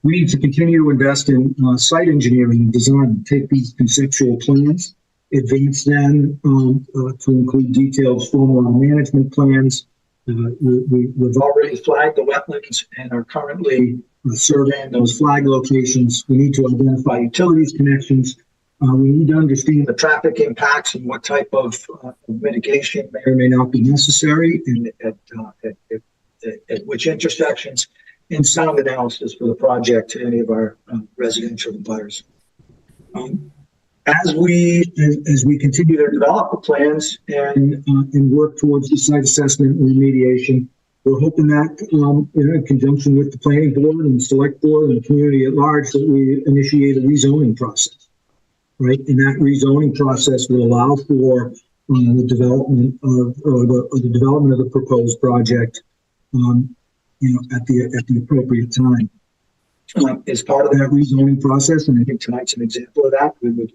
We need to continue to invest in site engineering and design, take these conceptual plans, advance them to include detailed stormwater management plans. We've already flagged the wetlands and are currently surveying those flag locations. We need to identify utilities connections. We need to understand the traffic impacts and what type of mitigation may or may not be necessary and at which intersections, and sound analysis for the project to any of our residential buyers. As we continue to develop the plans and work towards the site assessment and remediation, we're hoping that in conjunction with the planning board and select board and the community at large, that we initiate a rezoning process, right? And that rezoning process will allow for the development of the development of the proposed project, at the appropriate time. As part of that rezoning process, and I think tonight's an example of that, we would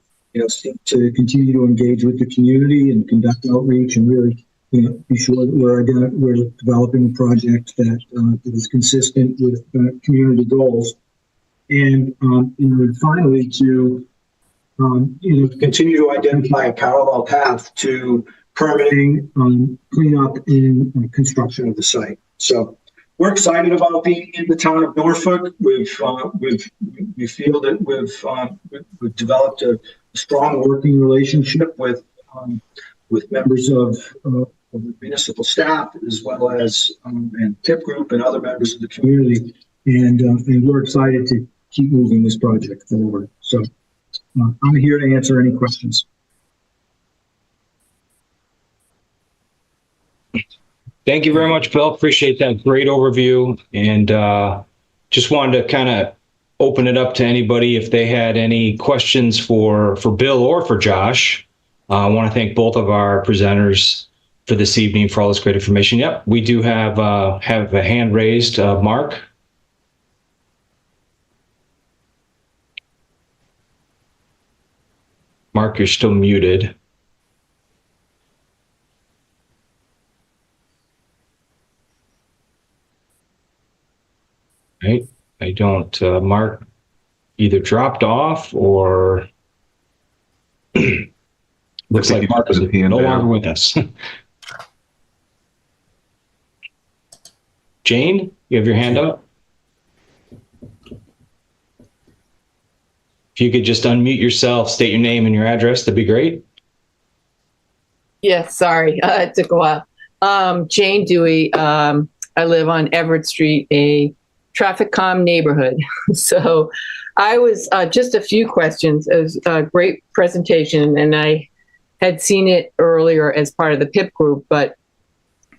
seek to continue to engage with the community and conduct outreach and really, be sure that we're developing a project that is consistent with community goals. And finally, to continue to identify a parallel path to permitting, cleanup, and construction of the site. So we're excited about being in the town of Norfolk. We feel that we've developed a strong working relationship with members of the municipal staff, as well as and TIP group and other members of the community, and we're excited to keep moving this project forward. So I'm here to answer any questions. Thank you very much, Bill. Appreciate that great overview, and just wanted to kind of open it up to anybody if they had any questions for Bill or for Josh. I want to thank both of our presenters for this evening for all this great information. Yep, we do have a hand raised. Mark. Mark, you're still muted. Right. I don't, Mark either dropped off or looks like Mark is no longer with us. Jane, you have your hand up? If you could just unmute yourself, state your name and your address, that'd be great. Yes, sorry, it took a while. Jane Dewey, I live on Everett Street, a traffic calm neighborhood. So I was just a few questions. It was a great presentation, and I had seen it earlier as part of the PIP group, but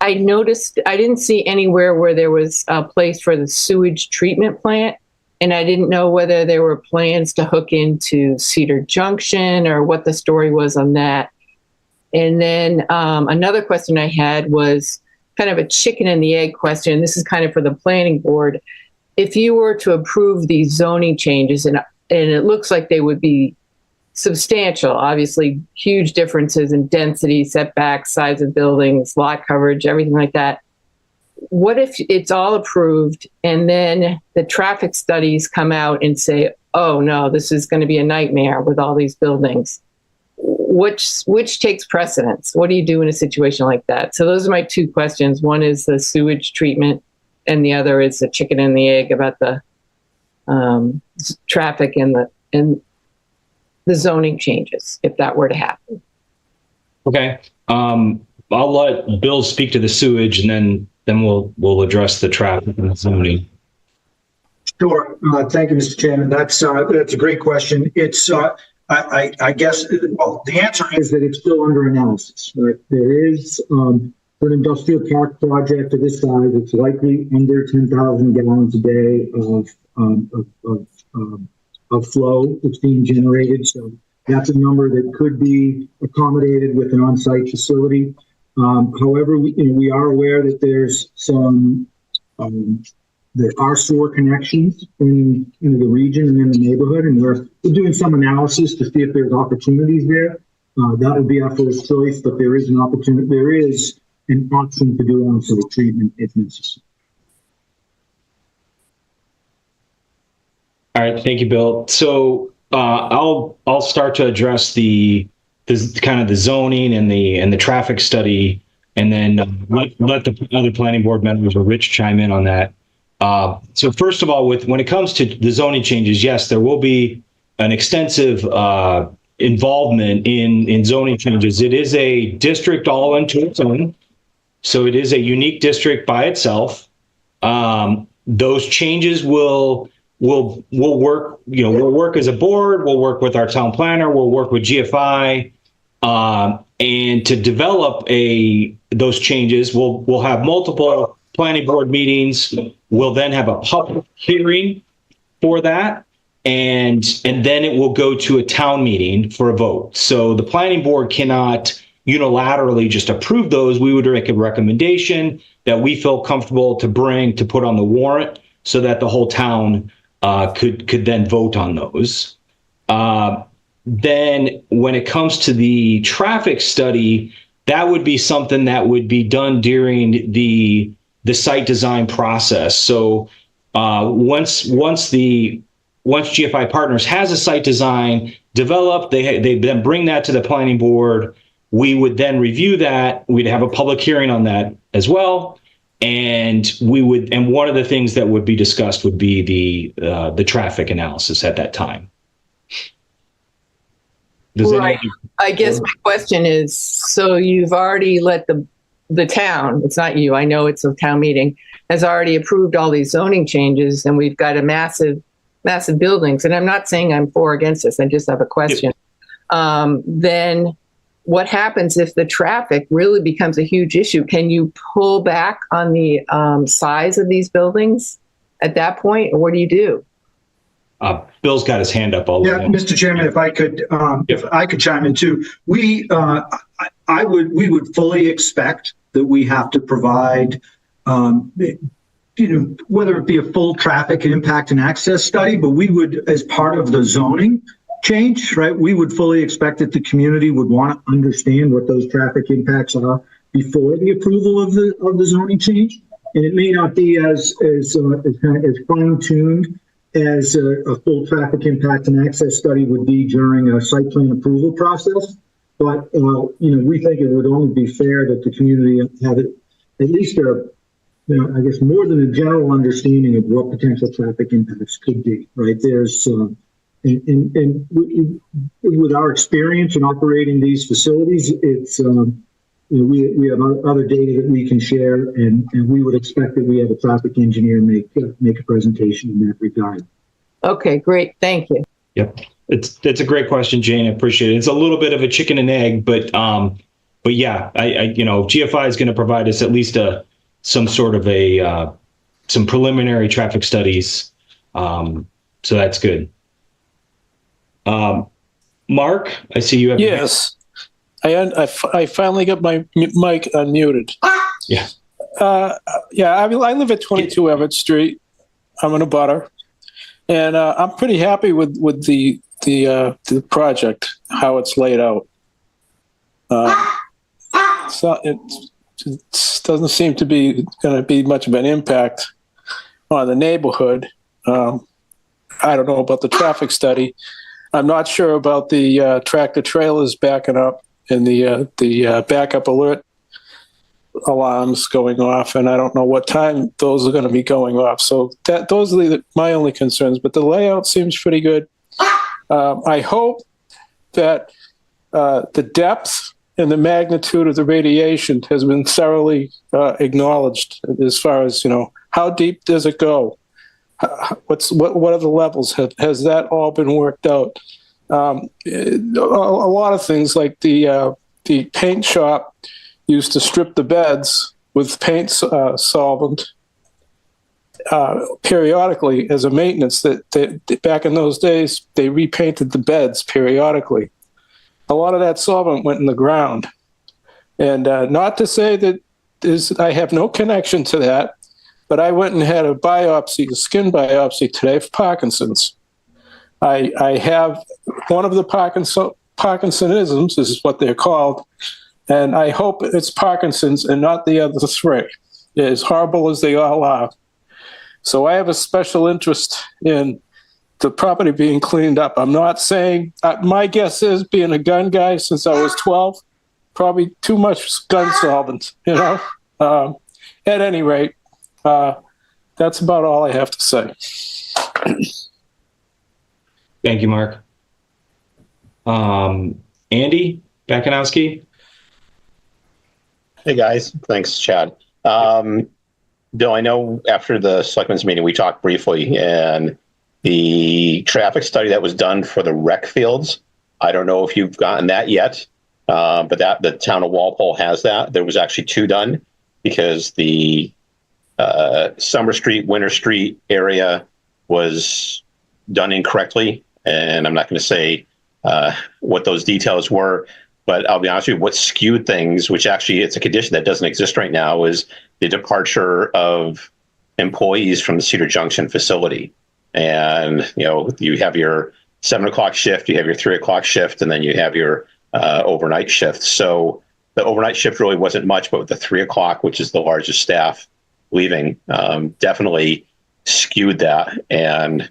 I noticed, I didn't see anywhere where there was a place for the sewage treatment plant. And I didn't know whether there were plans to hook into Cedar Junction or what the story was on that. And then another question I had was kind of a chicken and the egg question. This is kind of for the planning board. If you were to approve these zoning changes, and it looks like they would be substantial, obviously huge differences in density, setbacks, size of buildings, lot coverage, everything like that. What if it's all approved and then the traffic studies come out and say, oh no, this is going to be a nightmare with all these buildings? Which takes precedence? What do you do in a situation like that? So those are my two questions. One is the sewage treatment and the other is the chicken and the egg about the traffic and the zoning changes, if that were to happen. Okay. I'll let Bill speak to the sewage, and then we'll address the traffic and the zoning. Sure. Thank you, Mr. Chairman. That's a great question. It's I guess, well, the answer is that it's still under analysis. Right? There is for an industrial park project of this size, it's likely under 10,000 gallons a day of flow that's being generated. So that's a number that could be accommodated with an on-site facility. However, we are aware that there's some there are sewer connections in the region and in the neighborhood, and we're doing some analysis to see if there's opportunities there. That would be our first choice, but there is an opportunity. There is an option to do on-site treatment if necessary. All right, thank you, Bill. So I'll start to address the kind of the zoning and the traffic study, and then let the other planning board members or Rich chime in on that. So first of all, when it comes to the zoning changes, yes, there will be an extensive involvement in zoning changes. It is a district all unto its own, so it is a unique district by itself. Those changes will work. We'll work as a board. We'll work with our town planner. We'll work with GFI, and to develop those changes, we'll have multiple planning board meetings. We'll then have a public hearing for that, and then it will go to a town meeting for a vote. So the planning board cannot unilaterally just approve those. We would make a recommendation that we feel comfortable to put on the warrant so that the whole town could then vote on those. Then when it comes to the traffic study, that would be something that would be done during the site design process. So once GFI Partners has a site design developed, they then bring that to the planning board. We would then review that. We'd have a public hearing on that as well. And one of the things that would be discussed would be the traffic analysis at that time. Right. I guess my question is, so you've already let the town, it's not you, I know it's a town meeting, has already approved all these zoning changes, and we've got a massive buildings. And I'm not saying I'm for or against this, I just have a question. Then what happens if the traffic really becomes a huge issue? Can you pull back on the size of these buildings at that point, or what do you do? Bill's got his hand up. Yeah, Mr. Chairman, if I could chime in too, we would fully expect that we have to provide, whether it be a full traffic impact and access study, but we would, as part of the zoning change, right, we would fully expect that the community would want to understand what those traffic impacts are before the approval of the zoning change. And it may not be as fine-tuned as a full traffic impact and access study would be during a site plan approval process. But, we think it would only be fair that the community have at least I guess more than a general understanding of what potential traffic impacts could be, right? There's, and with our experience in operating these facilities, it's, we have other data that we can share, and we would expect that we have a traffic engineer make a presentation in that regard. Okay, great. Thank you. Yep. It's a great question, Jane. I appreciate it. It's a little bit of a chicken and egg, but yeah, GFI is going to provide us at least some sort of some preliminary traffic studies. So that's good. Mark, I see you have. Yes, I finally got my mic unmuted. Yeah. I live at 22 Everett Street. I'm in a butter, and I'm pretty happy with the project, how it's laid out. So it doesn't seem to be going to be much of an impact on the neighborhood. I don't know about the traffic study. I'm not sure about the tractor trailers backing up and the backup alert alarms going off, and I don't know what time those are going to be going off. So those are my only concerns. But the layout seems pretty good. I hope that the depth and the magnitude of the radiation has been thoroughly acknowledged as far as, how deep does it go? What are the levels? Has that all been worked out? A lot of things like the paint shop used to strip the beds with paint solvent periodically as a maintenance. That back in those days, they repainted the beds periodically. A lot of that solvent went in the ground. And not to say that I have no connection to that, but I went and had a skin biopsy today for Parkinson's. I have one of the Parkinsonisms, is what they're called, and I hope it's Parkinson's and not the other three, as horrible as they all are. So I have a special interest in the property being cleaned up. I'm not saying, my guess is, being a gun guy since I was 12, probably too much gun solvent, At any rate, that's about all I have to say. Thank you, Mark. Andy Bakanowski. Hey guys, thanks, Chad. Bill, I know after the selectmen's meeting we talked briefly, and the traffic study that was done for the rec fields, I don't know if you've gotten that yet, but the town of Walpole has that. There was actually 2 done, because the Summer Street, Winter Street area was done incorrectly, and I'm not going to say what those details were, but I'll be honest with you, what skewed things, which actually it's a condition that doesn't exist right now, is the departure of employees from the Cedar Junction facility. And, you have your 7 o'clock shift, you have your 3 o'clock shift, and then you have your overnight shift. So the overnight shift really wasn't much, but with the 3 o'clock, which is the largest staff leaving, definitely skewed that. And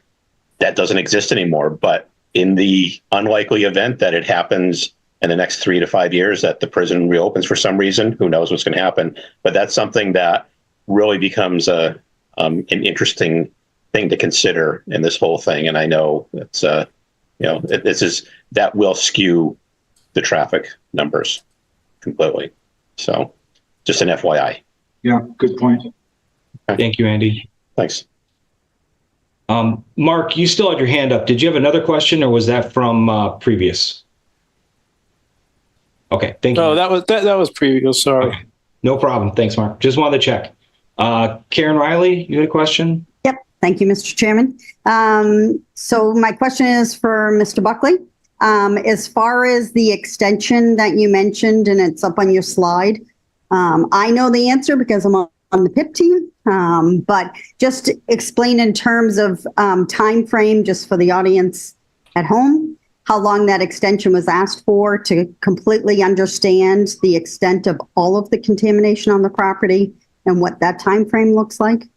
that doesn't exist anymore. But in the unlikely event that it happens in the next 3 to 5 years, that the prison reopens for some reason, who knows what's going to happen. But that's something that really becomes an interesting thing to consider in this whole thing. And I know it's that will skew the traffic numbers completely. So just an FYI. Yeah, good point. Okay. Thank you, Andy. Thanks. Mark, you still had your hand up. Did you have another question, or was that from previous? Okay, thank you. No, that was previous. Sorry. Okay. No problem. Thanks, Mark. Just wanted to check. Karen Riley, you had a question? Yep. Thank you, Mr. Chairman. So my question is for Mr. Buckley. As far as the extension that you mentioned, and it's up on your slide, I know the answer because I'm on the PIP team, but just explain in terms of time frame, just for the audience at home, how long that extension was asked for to completely understand the extent of all of the contamination on the property and what that time frame looks like.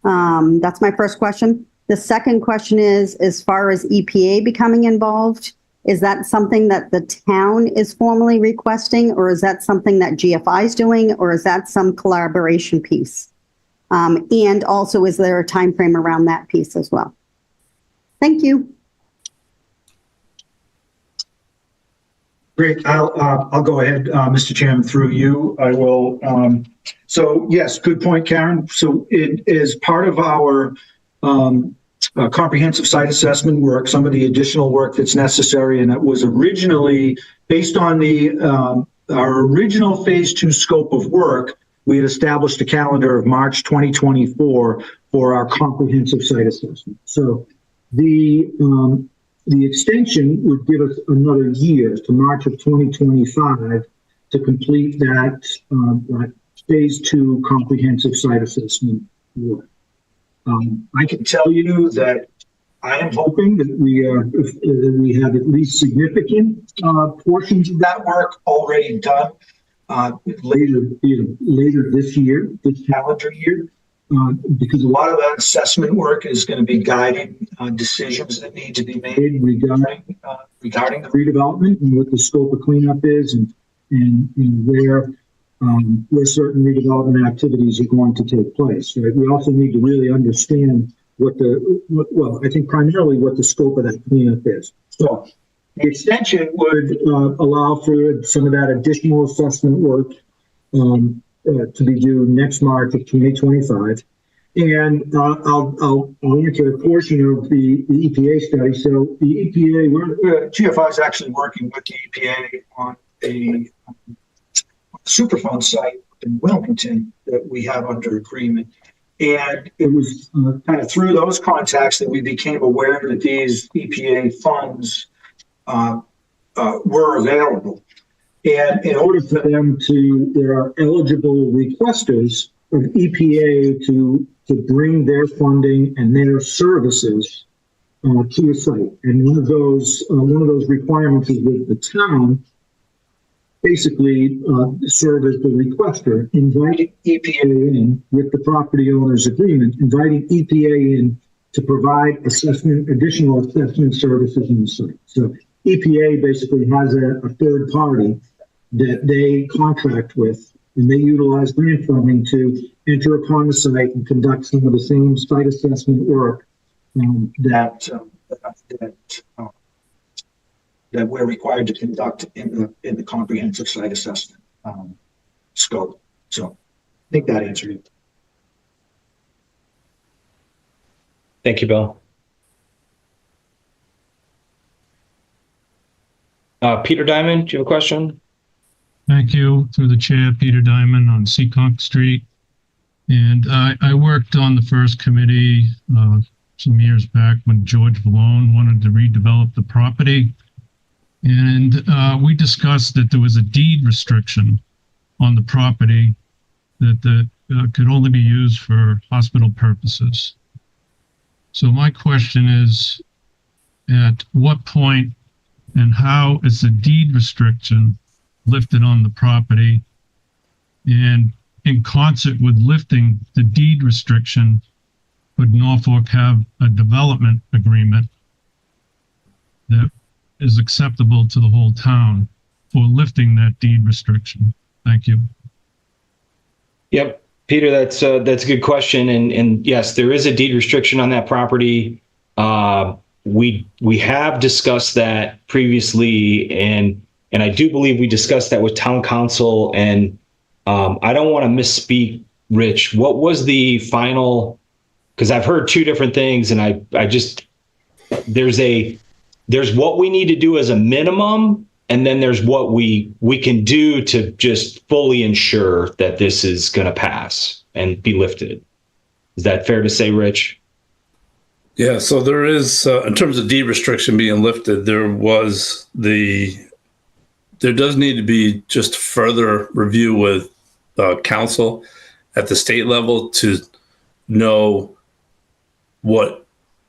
That's my first question. The second question is, as far as EPA becoming involved, is that something that the town is formally requesting, or is that something that GFI is doing, or is that some collaboration piece? And also, is there a time frame around that piece as well? Thank you. Great. I'll go ahead, Mr. Chairman, through you. I will. So yes, good point, Karen. So it is part of our comprehensive site assessment work, some of the additional work that's necessary, and that was originally based on the our original phase 2 scope of work, we had established a calendar of March 2024 for our comprehensive site assessment. So the extension would give us another year to March of 2025 to complete that phase 2 comprehensive site assessment work. I can tell you that I am hoping that we have at least significant portions of that work already done later this year, this calendar year, because a lot of that assessment work is going to be guiding decisions that need to be made regarding the redevelopment and what the scope of cleanup is and where certain redevelopment activities are going to take place. Right? We also need to really understand I think primarily what the scope of that cleanup is. So the extension would allow for some of that additional assessment work to be due next March of 2025. And I'll answer a portion of the EPA study. So the EPA, GFI is actually working with the EPA on a Superfund site in Wilmington that we have under agreement. And it was kind of through those contacts that we became aware that these EPA funds were available. And in order for them there are eligible requesters of EPA to bring their funding and their services to a site. And one of those requirements is that the town basically serve as the requester, inviting EPA in with the property owner's agreement, inviting EPA in to provide additional assessment services in the site. So EPA basically has a third party that they contract with, and they utilize grant funding to enter upon the site and conduct some of the same site assessment work that we're required to conduct in the comprehensive site assessment scope. So I think that answered it. Thank you, Bill. Peter Diamond, do you have a question? Thank you. Through the chair, Peter Diamond on Seekonk Street. And I worked on the first committee some years back when George Vallone wanted to redevelop the property. And we discussed that there was a deed restriction on the property that could only be used for hospital purposes. So my question is, at what point and how is the deed restriction lifted on the property? And in concert with lifting the deed restriction, would Norfolk have a development agreement that is acceptable to the whole town for lifting that deed restriction? Thank you. Yep, Peter, that's a good question. And yes, there is a deed restriction on that property. We have discussed that previously, and I do believe we discussed that with town council. And I don't want to misspeak, Rich. What was the final? Because I've heard two different things, and I just there's what we need to do as a minimum, and then there's what we can do to just fully ensure that this is going to pass and be lifted. Is that fair to say, Rich? Yeah, so there is, in terms of deed restriction being lifted, there does need to be just further review with council at the state level to know what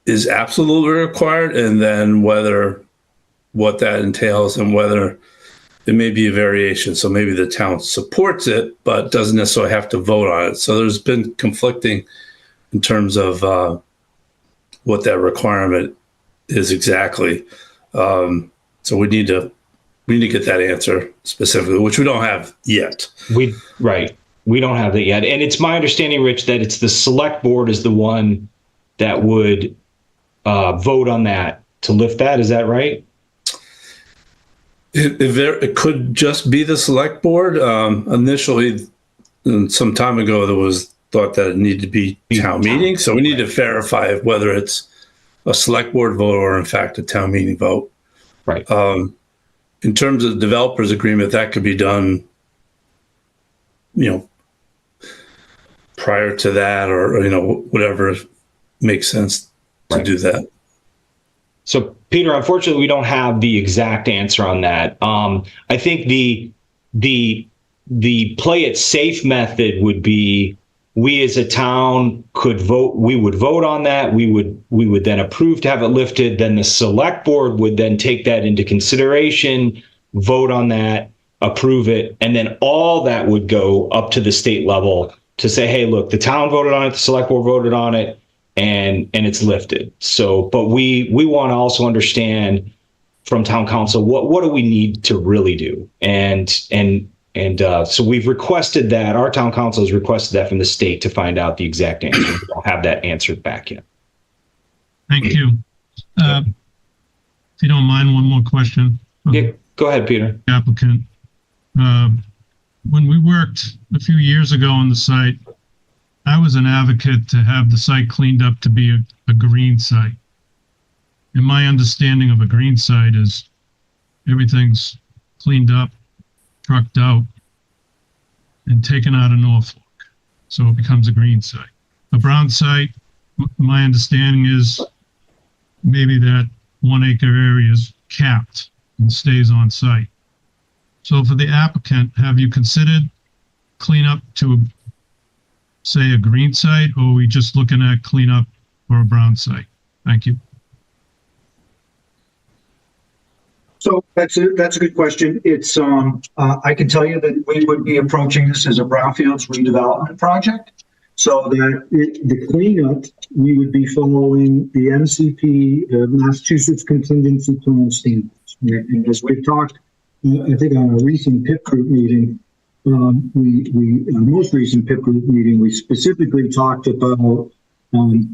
is absolutely required, and then what that entails, and whether there may be a variation. So maybe the town supports it, but doesn't necessarily have to vote on it. So there's been conflicting in terms of what that requirement is exactly. So we need to get that answer specifically, which we don't have yet. We don't have that yet. And it's my understanding, Rich, that it's the select board is the one that would vote on that to lift that. Is that right? It could just be the select board. Initially, some time ago, there was thought that it needed to be town meeting. So we need to verify whether it's a select board vote or in fact a town meeting vote. Right. in terms of the developer's agreement, that could be done, prior to that, or whatever makes sense to do that. So, Peter, unfortunately, we don't have the exact answer on that. I think the play it safe method would be, we as a town could vote. We would vote on that. We would then approve to have it lifted. Then the select board would then take that into consideration, vote on that, approve it, and then all that would go up to the state level to say, hey, look, the town voted on it, the select board voted on it, and it's lifted. So, but we want to also understand from town council, what do we need to really do? And so we've requested that, our town council has requested that from the state to find out the exact answer. We don't have that answered back yet. Thank you. If you don't mind, one more question. Yeah, go ahead, Peter. Applicant. When we worked a few years ago on the site, I was an advocate to have the site cleaned up to be a green site. And my understanding of a green site is everything's cleaned up, trucked out, and taken out of Norfolk. So it becomes a green site. A brown site, my understanding is maybe that 1 acre area is capped and stays on site. So for the applicant, have you considered cleanup to, say, a green site, or are we just looking at cleanup for a brown site? Thank you. So that's a good question. It's I can tell you that we would be approaching this as a brownfields redevelopment project. So that the cleanup, we would be following the MCP, Massachusetts Contingency Plan standards. And as we've talked, I think on a recent PIP group meeting, our most recent PIP group meeting, we specifically talked about the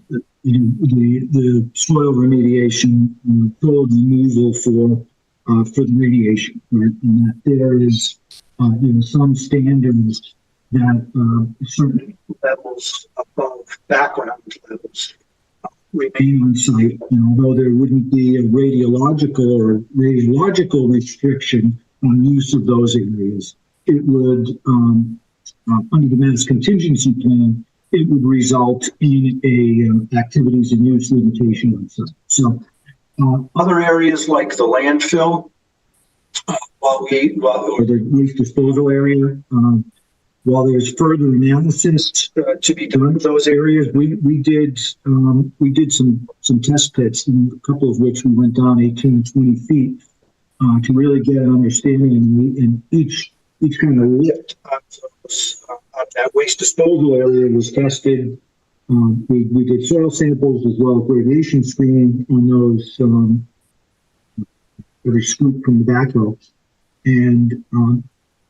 soil remediation, soil removal for the radiation, right? And that there is some standards that certain levels above background levels remain on site. And although there wouldn't be a radiological restriction on use of those areas, it would, under the Mass Contingency Plan, it would result in a activities and use limitation on site. So other areas like the landfill, or the waste disposal area, while there's further analysis to be done with those areas, we did some test pits, a couple of which we went down 18, 20 feet to really get an understanding. And each kind of lift of that waste disposal area was tested. We did soil samples as well as radiation screening on those every scoop from the backhoe. And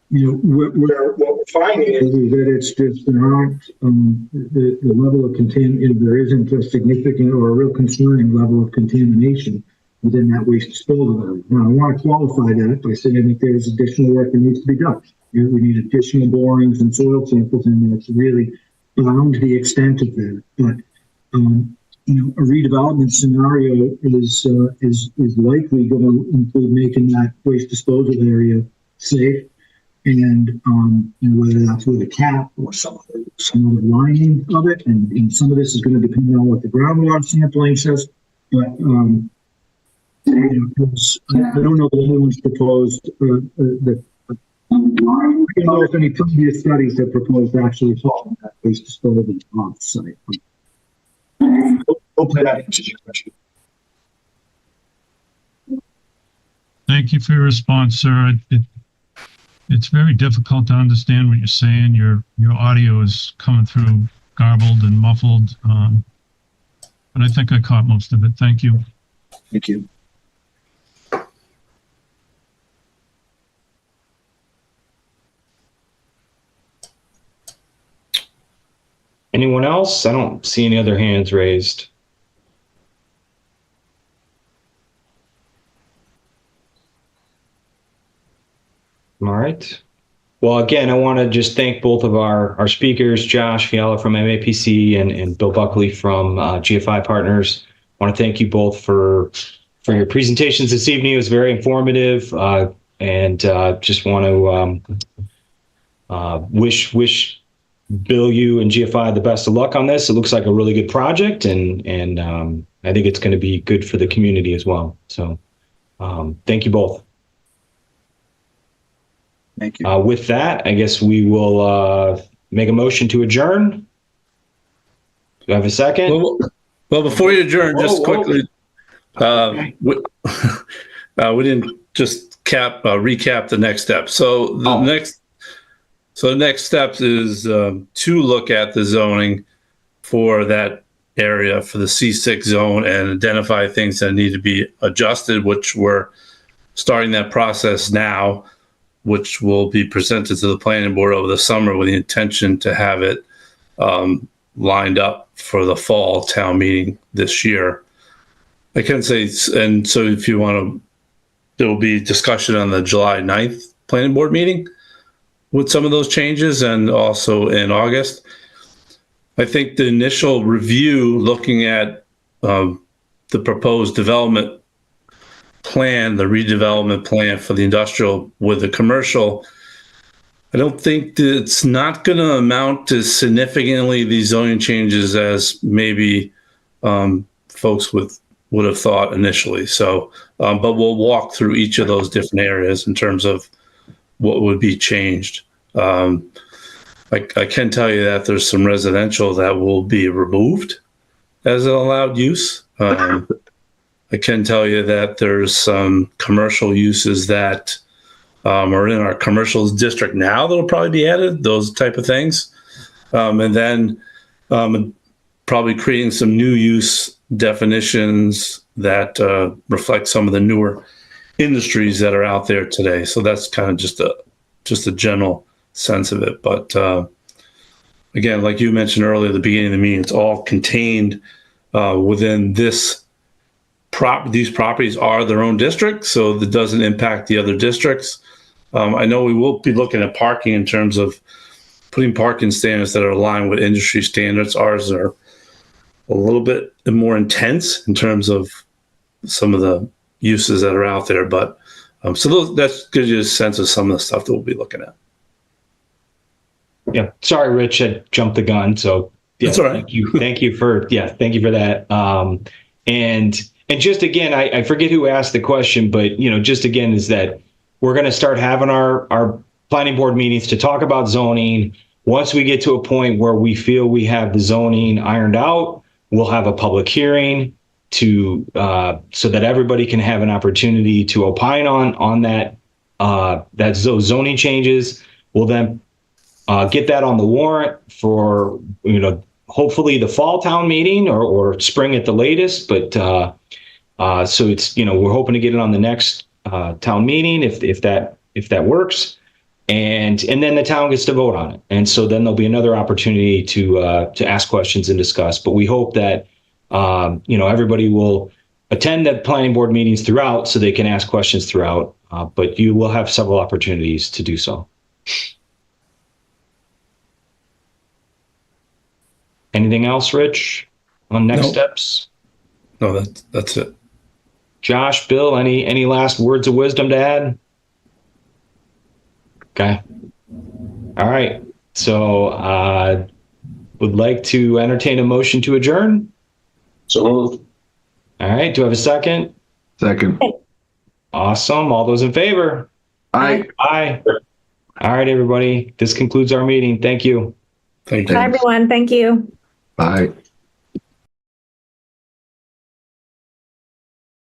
what we're finding is that it's just not the level of contamination. There isn't a significant or a real concerning level of contamination within that waste disposal area. Now, I want to qualify that by saying I think there's additional work that needs to be done. We need additional borings and soil samples in there to really bound the extent of that. But a redevelopment scenario is likely going to include making that waste disposal area safe, and whether that's with a cap or some other lining of it, and some of this is going to depend on what the groundwater sampling says. But I don't know if anyone's proposed that. I don't know if any previous studies have proposed actually solving that waste disposal on site. Hopefully that answers your question. Thank you for your response, sir. It's very difficult to understand what you're saying. Your audio is coming through garbled and muffled, but I think I caught most of it. Thank you. Thank you. Anyone else? I don't see any other hands raised. All right. Well, again, I want to just thank both of our speakers, Josh Fiala from MAPC and Bill Buckley from GFI Partners. I want to thank you both for your presentations this evening. It was very informative. and just want to wish Bill, you and GFI the best of luck on this. It looks like a really good project, and I think it's going to be good for the community as well. So thank you both. Thank you. With that, I guess we will make a motion to adjourn. Do I have a second? Well, before you adjourn, just Whoa. quickly, we didn't just recap the next step. So the next step is to look at the zoning for that area for the C6 zone and identify things that need to be adjusted, which we're starting that process now, which will be presented to the planning board over the summer with the intention to have it lined up for the fall town meeting this year. I can say, and so if you want to, there will be discussion on the July 9th planning board meeting with some of those changes, and also in August. I think the initial review looking at the proposed development plan, the redevelopment plan for the industrial with the commercial, I don't think that it's not going to amount to significantly these zoning changes as maybe folks would have thought initially. So, but we'll walk through each of those different areas in terms of what would be changed. I can tell you that there's some residential that will be removed as an allowed use. I can tell you that there's some commercial uses that are in our commercial district now that'll probably be added, those type of things. And then probably creating some new use definitions that reflect some of the newer industries that are out there today. So that's kind of just a general sense of it. But again, like you mentioned earlier at the beginning of the meeting, it's all contained within this these properties are their own district, so that doesn't impact the other districts. I know we will be looking at parking in terms of putting parking standards that are aligned with industry standards. Ours are a little bit more intense in terms of some of the uses that are out there, but so that gives you a sense of some of the stuff that we'll be looking at. Yeah, sorry, Rich, I jumped the gun. So yeah, that's all right. Thank you for that. And just again, I forget who asked the question, but just again, is that we're going to start having our planning board meetings to talk about zoning. Once we get to a point where we feel we have the zoning ironed out, we'll have a public hearing to so that everybody can have an opportunity to opine on that those zoning changes. We'll then get that on the warrant for hopefully the fall town meeting or spring at the latest. But so it's we're hoping to get it on the next town meeting if that works, and then the town gets to vote on it, and so then there'll be another opportunity to ask questions and discuss. But we hope that everybody will attend the planning board meetings throughout so they can ask questions throughout. But you will have several opportunities to do so. Anything else, Rich, on next steps? No, that's it. Josh, Bill, any last words of wisdom to add? Okay. All right. So would like to entertain a motion to adjourn. So moved. All right. Do I have a second? Second. Awesome. All those in favor? Aye. Aye. All right, everybody. This concludes our meeting. Thank you. Thank you. Bye, everyone. Thank you. Bye.